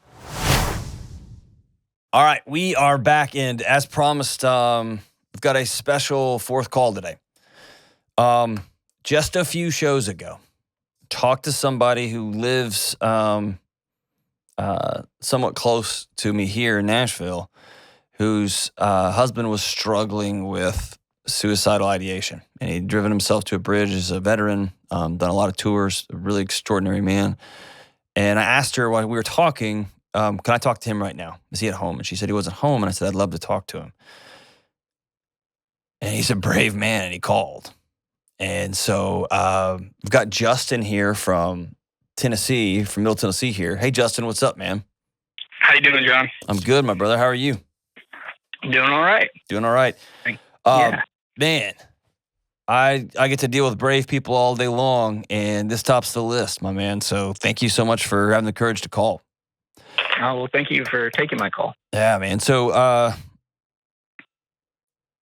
All right, we are back, and as promised, we've got a special fourth call today. Just a few shows ago, talked to somebody who lives somewhat close to me here in Nashville, whose husband was struggling with suicidal ideation. And he'd driven himself to a bridge as a veteran, done a lot of tours, a really extraordinary man. And I asked her while we were talking, can I talk to him right now? Is he at home? And she said he wasn't home. And I said, I'd love to talk to him. And he's a brave man, and he called. And so we've got Justin here from Tennessee, from Middle Tennessee here. Hey, Justin, what's up, man? How you doing, John? I'm good, my brother. How are you? Doing all right. Doing all right. Yeah. Man, I get to deal with brave people all day long, and this tops the list, my man. So thank you so much for having the courage to call. Oh, well, thank you for taking my call. Yeah, man. So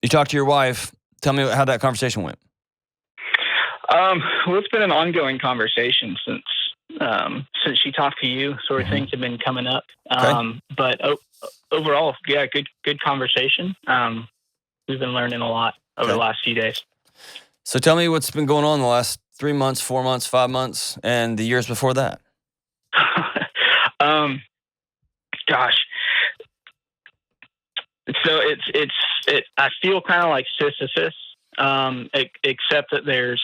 you talked to your wife. Tell me how that conversation went. Well, it's been an ongoing conversation since she talked to you. Sort of things have been coming up. Okay. But overall, yeah, good conversation. We've been learning a lot over the last few days. So tell me what's been going on the last 3 months, 4 months, 5 months, and the years before that. Gosh. So I feel kind of like Sisyphus, except that there's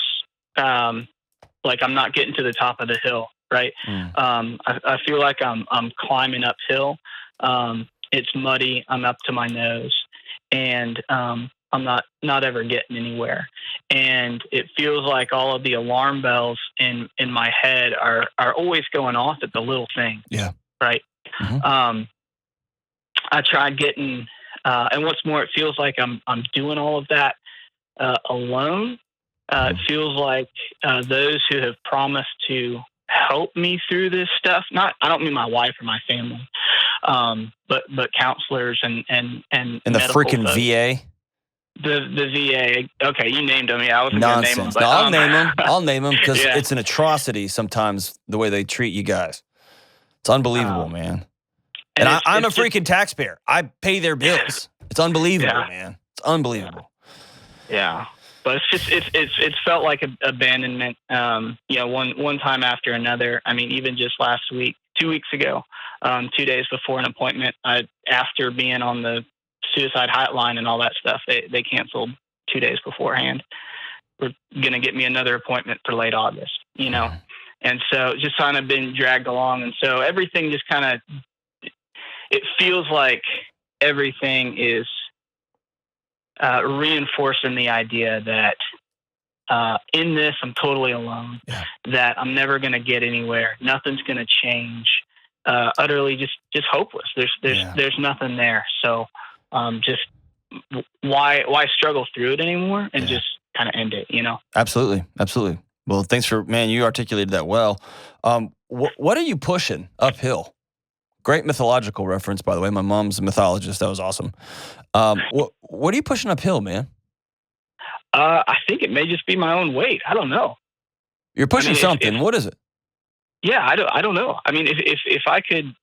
like I'm not getting to the top of the hill, right? I feel like I'm climbing uphill. It's muddy. I'm up to my nose, and I'm not ever getting anywhere. And it feels like all of the alarm bells in my head are always going off at the little thing. Yeah. Right. I tried getting, and what's more, it feels like I'm doing all of that alone. It feels like those who have promised to help me through this stuff. I don't mean my wife or my family, but counselors and the freaking folks. VA. The VA. Okay, you named them. Yeah, I wasn't going to name them. But, I'll name them. I'll name them because it's an atrocity sometimes the way they treat you guys. It's unbelievable, man. And I'm a freaking taxpayer. I pay their bills. It's unbelievable, man. It's unbelievable. Yeah, but it's felt like abandonment. One time after another. I mean, even just last week, 2 weeks ago, 2 days before an appointment, after being on the suicide hotline and all that stuff, they canceled 2 days beforehand. We're gonna get me another appointment for late August. And so just kind of been dragged along, and so everything just kind of. It feels like everything is reinforcing the idea that in this I'm totally alone, that I'm never going to get anywhere. Nothing's going to change. Utterly just hopeless. There's nothing there. So just why struggle through it anymore and just kind of end it, Absolutely. Absolutely. Well, thanks you articulated that well. What are you pushing uphill? Great mythological reference, by the way. My mom's a mythologist. That was awesome. What are you pushing uphill, man? I think it may just be my own weight. I don't know. You're pushing something. What is it? Yeah, I don't know. I mean, if I could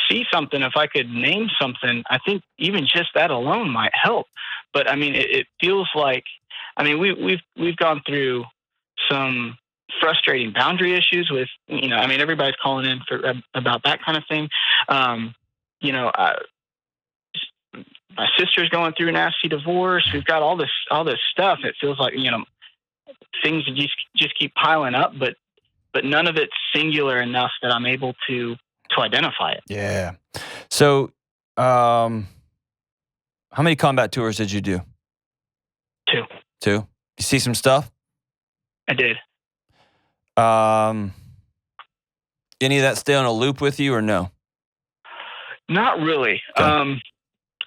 see something, if I could name something, I think even just that alone might help. But I mean, it feels like, I mean, we've gone through some frustrating boundary issues with, everybody's calling in about that kind of thing. My sister's going through a nasty divorce. We've got all this stuff. It feels like, things just keep piling up, but none of it's singular enough that I'm able to identify it. Yeah. So, how many combat tours did you do? 2. 2? You see some stuff? I did. Any of that stay on a loop with you or no? Not really. Okay.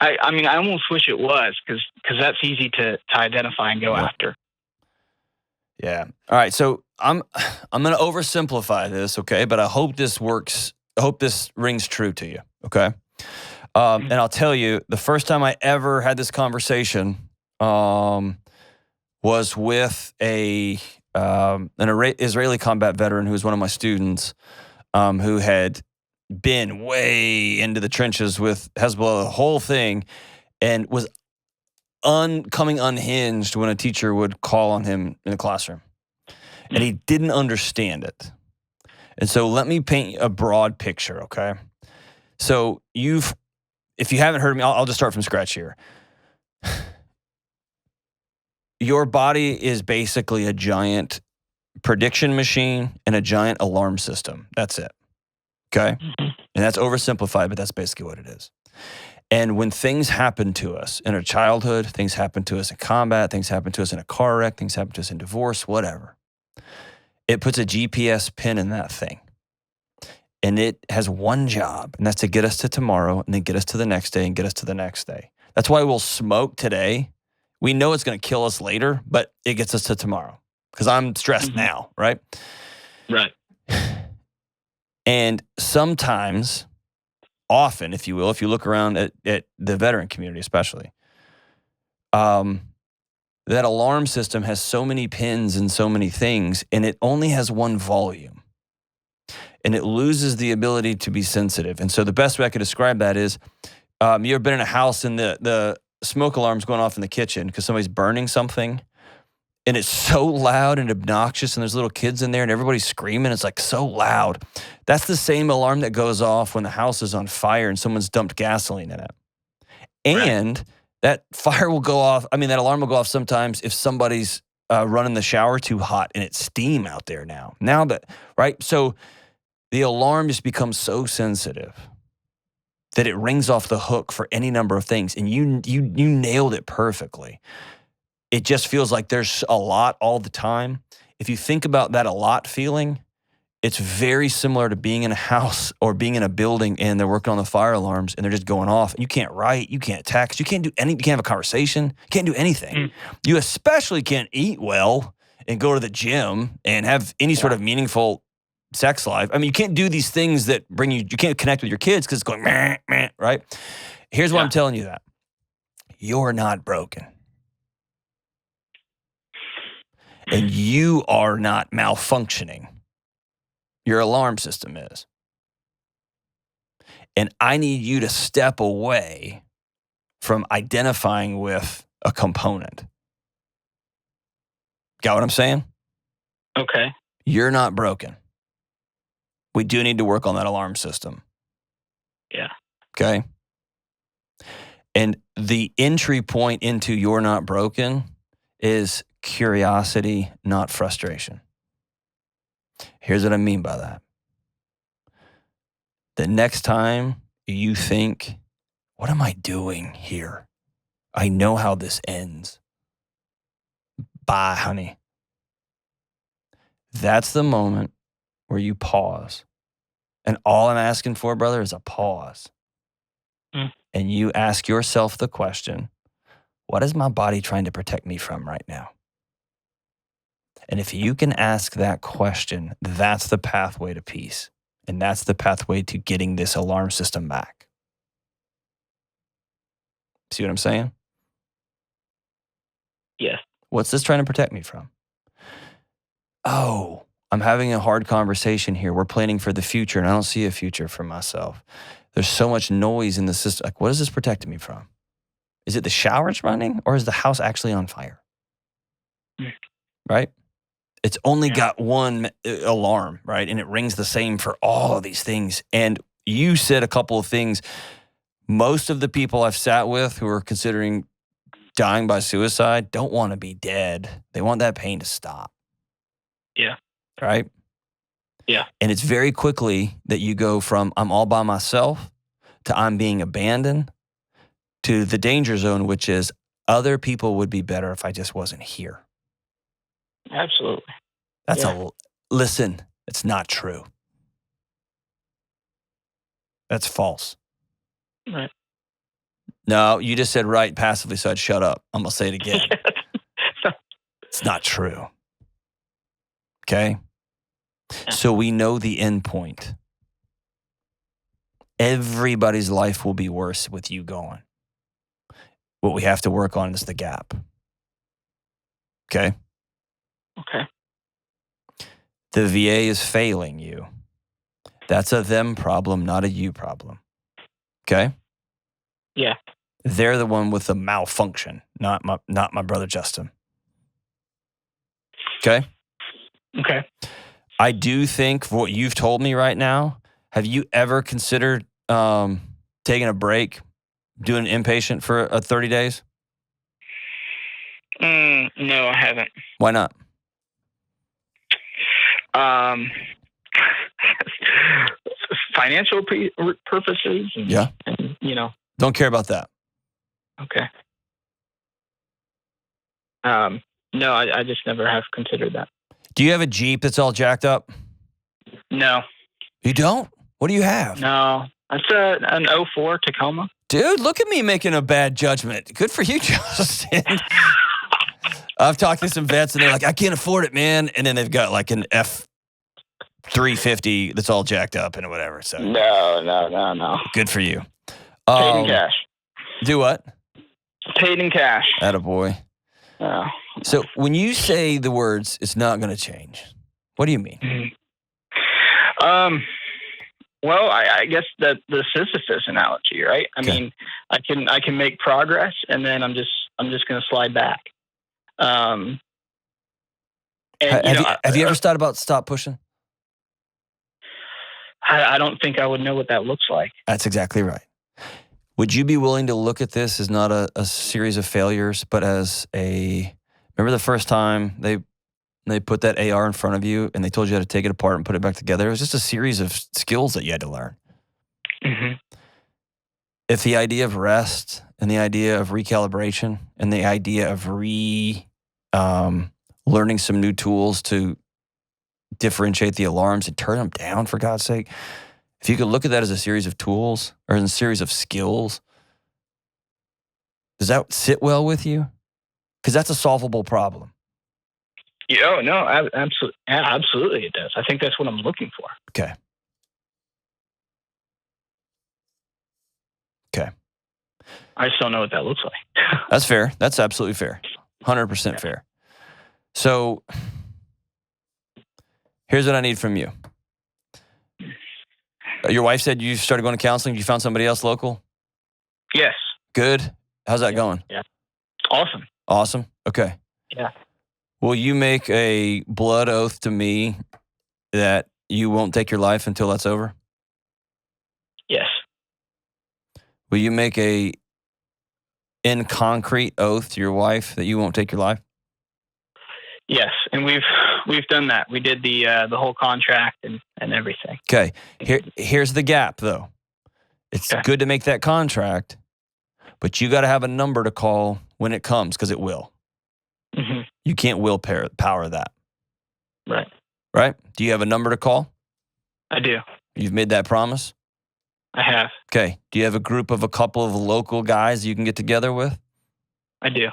I almost wish it was because that's easy to identify and go after. Yeah. All right. So I'm going to oversimplify this, okay? But I hope this works. I hope this rings true to you, okay? And I'll tell you, the first time I ever had this conversation was with an Israeli combat veteran who was one of my students, who had been way into the trenches with Hezbollah, the whole thing, and was coming unhinged when a teacher would call on him in the classroom. And he didn't understand it. And so let me paint a broad picture, okay? So if you haven't heard me, I'll just start from scratch here. Your body is basically a giant prediction machine and a giant alarm system. That's it. Okay? And that's oversimplified, but that's basically what it is. And when things happen to us in our childhood, things happen to us in combat, things happen to us in a car wreck, things happen to us in divorce, whatever, it puts a GPS pin in that thing. And it has one job, and that's to get us to tomorrow and then get us to the next day and get us to the next day. That's why we'll smoke today. We know it's going to kill us later, but it gets us to tomorrow because I'm stressed now, right? Right. And sometimes, often, if you will, if you look around at the veteran community especially, that alarm system has so many pins and so many things, and it only has one volume. And it loses the ability to be sensitive. And so the best way I could describe that is, you ever been in a house and the smoke alarm's going off in the kitchen because somebody's burning something, and it's so loud and obnoxious, and there's little kids in there, and everybody's screaming. It's like so loud. That's the same alarm that goes off when the house is on fire and someone's dumped gasoline in it. And that fire will go off. I mean, that alarm will go off sometimes if somebody's running the shower too hot and it's steam out there now. Right? So the alarm just becomes so sensitive that it rings off the hook for any number of things. And you nailed it perfectly. It just feels like there's a lot all the time. If you think about that a lot feeling, it's very similar to being in a house or being in a building and they're working on the fire alarms and they're just going off. And you can't write, you can't text, you can't do anything, you can't have a conversation, you can't do anything. You especially can't eat well and go to the gym and have any sort of meaningful sex life. I mean, you can't do these things that bring you can't connect with your kids because it's going, meh, meh, right? Here's why I'm telling you that. You're not broken. And you are not malfunctioning. Your alarm system is. And I need you to step away from identifying with a component. Got what I'm saying? Okay. You're not broken. We do need to work on that alarm system. Yeah. Okay? And the entry point into you're not broken is curiosity, not frustration. Here's what I mean by that. The next time you think, what am I doing here? I know how this ends. Bye, honey. That's the moment where you pause. And all I'm asking for, brother, is a pause. And you ask yourself the question, what is my body trying to protect me from right now? And if you can ask that question, that's the pathway to peace. And that's the pathway to getting this alarm system back. See what I'm saying? Yes. What's this trying to protect me from? Oh, I'm having a hard conversation here. We're planning for the future, and I don't see a future for myself. There's so much noise in the system. Like, what is this protecting me from? Is it the showers running, or is the house actually on fire? Right? It's only got one alarm, right? And it rings the same for all of these things. And you said a couple of things. Most of the people I've sat with who are considering dying by suicide don't want to be dead. They want that pain to stop. Yeah. Right? Yeah. And it's very quickly that you go from I'm all by myself to I'm being abandoned to the danger zone, which is other people would be better if I just wasn't here. Absolutely. Listen, it's not true. That's false. Right. No, you just said right passively, so I'd shut up. I'm going to say it again. It's not true. Okay? So we know the end point. Everybody's life will be worse with you gone. What we have to work on is the gap. Okay? Okay. The VA is failing you. That's a them problem, not a you problem. Okay? Yeah. They're the one with the malfunction, not my brother Justin. Okay? Okay. I do think for what you've told me right now, have you ever considered taking a break, doing inpatient for 30 days? No, I haven't. Why not? Financial purposes. Yeah. And, Don't care about that. Okay. No, I just never have considered that. Do you have a Jeep that's all jacked up? No. You don't? What do you have? No, that's an 04 Tacoma. Dude, look at me making a bad judgment. Good for you, Justin. I've talked to some vets, and they're like, I can't afford it, man. And then they've got like an F350 that's all jacked up and whatever. So No. good for you. Paid in cash. Do what? Paid in cash. Attaboy. Oh. So when you say the words, it's not going to change, what do you mean? Well, I guess that the Sisyphus analogy, right? I mean, I can make progress, and then I'm just going to slide back. And have you ever thought about stop pushing? I don't think I would know what that looks like. That's exactly right. Would you be willing to look at this as not a series of failures, but as remember the first time they put that AR in front of you and they told you how to take it apart and put it back together? It was just a series of skills that you had to learn. Mm-hmm. If the idea of rest and the idea of recalibration and the idea of learning some new tools to differentiate the alarms and turn them down, for God's sake, if you could look at that as a series of tools or as a series of skills, does that sit well with you? Because that's a solvable problem. Yeah, no, absolutely it does. I think that's what I'm looking for. Okay. I just don't know what that looks like. That's fair. That's absolutely fair. 100% fair. So here's what I need from you. Your wife said you started going to counseling. You found somebody else local? Yes. Good. How's that going? Yeah. Awesome. Awesome. Okay. Yeah. Will you make a blood oath to me that you won't take your life until that's over? Yes. Will you make a in concrete oath to your wife that you won't take your life? Yes, and we've done that. We did the whole contract and everything. Okay. Here's the gap, though. It's good to make that contract, but you got to have a number to call when it comes, because it will. Mm-hmm. You can't willpower that. Right. Right? Do you have a number to call? I do. You've made that promise? I have. Okay. Do you have a group of a couple of local guys you can get together with? I do.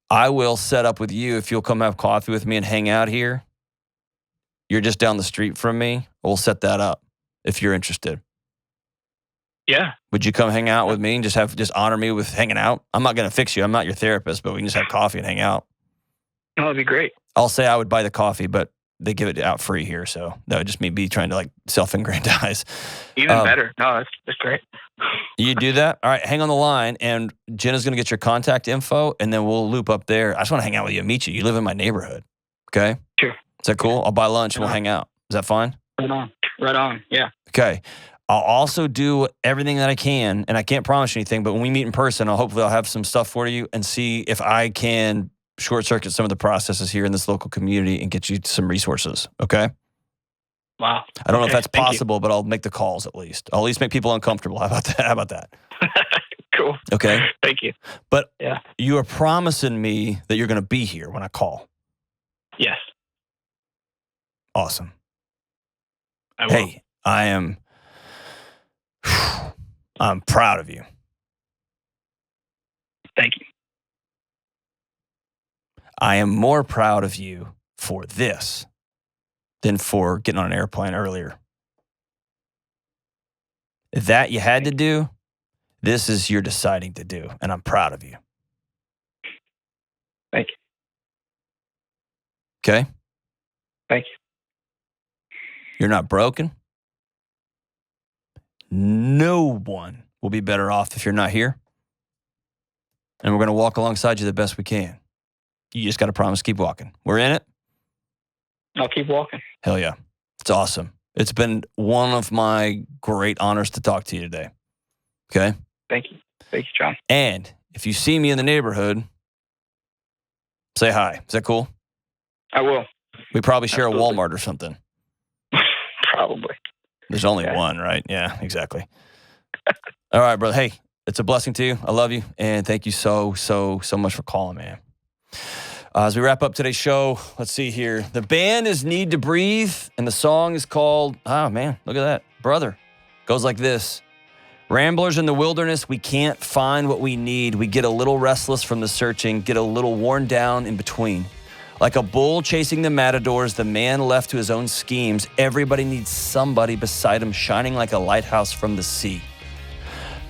I will set up with you if you'll come have coffee with me and hang out here. You're just down the street from me. We'll set that up if you're interested. Yeah. Would you come hang out with me and just honor me with hanging out? I'm not going to fix you. I'm not your therapist, but we can just have coffee and hang out. Oh, that'd be great. I'll say I would buy the coffee, but they give it out free here. So that would just me trying to like self-aggrandize. Even better. No, that's great. You do that? All right, hang on the line, and Jenna's going to get your contact info, and then we'll loop up there. I just want to hang out with you and meet you. You live in my neighborhood, okay? Sure. Is that cool? I'll buy lunch and we'll hang out. Is that fine? Right on. Yeah. Okay. I'll also do everything that I can, and I can't promise you anything, but when we meet in person, hopefully I'll have some stuff for you and see if I can short-circuit some of the processes here in this local community and get you some resources, okay? Wow. I don't know if that's possible, but I'll make the calls at least. I'll at least make people uncomfortable. How about that? Cool. Okay. Thank you. But yeah, you are promising me that you're going to be here when I call. Yes. Awesome. I will. Hey, I'm proud of you. Thank you. I am more proud of you for this than for getting on an airplane earlier. That you had to do, this is your deciding to do, and I'm proud of you. Thank you. Okay? Thank you. You're not broken. No one will be better off if you're not here. And we're going to walk alongside you the best we can. You just got to promise to keep walking. We're in it. I'll keep walking. Hell yeah. It's awesome. It's been one of my great honors to talk to you today. Okay? Thank you. Thank you, John. And if you see me in the neighborhood, say hi. Is that cool? I will. We probably share Absolutely. a Walmart or something. Probably. There's only one, right? Yeah, exactly. All right, brother. Hey, it's a blessing to you. I love you. And thank you so much for calling, man. As we wrap up today's show, let's see here. The band is Need to Breathe, and the song is called, oh man, look at that, Brother. Goes like this. Ramblers in the wilderness, we can't find what we need. We get a little restless from the searching, get a little worn down in between. Like a bull chasing the matadors, the man left to his own schemes. Everybody needs somebody beside him, shining like a lighthouse from the sea.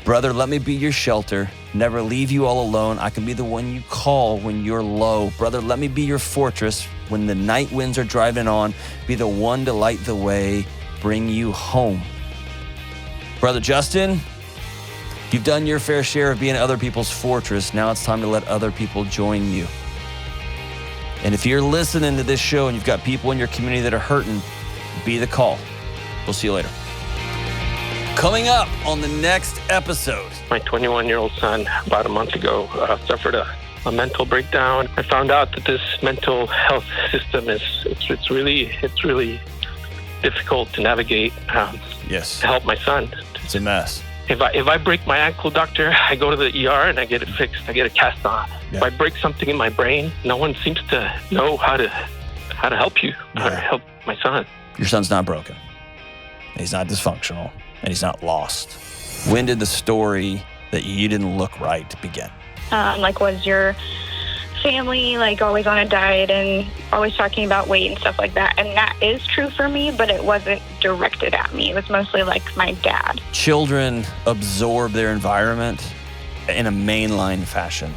Brother, let me be your shelter, never leave you all alone. I can be the one you call when you're low. Brother, let me be your fortress when the night winds are driving on. Be the one to light the way, bring you home. Brother Justin, you've done your fair share of being other people's fortress. Now it's time to let other people join you. And if you're listening to this show and you've got people in your community that are hurting, be the call. We'll see you later. Coming up on the next episode. My 21-year-old son, about a month ago, suffered a mental breakdown. I found out that this mental health system it's really difficult to navigate. Yes. To help my son. It's a mess. If I break my ankle, doctor, I go to the ER and I get it fixed. I get a cast on. Yeah. If I break something in my brain, no one seems to know how to help you, how to help my son. Your son's not broken. He's not dysfunctional. And he's not lost. When did the story that you didn't look right begin? Was your family always on a diet and always talking about weight and stuff like that? And that is true for me, but it wasn't directed at me. It was mostly my dad. Children absorb their environment in a mainline fashion.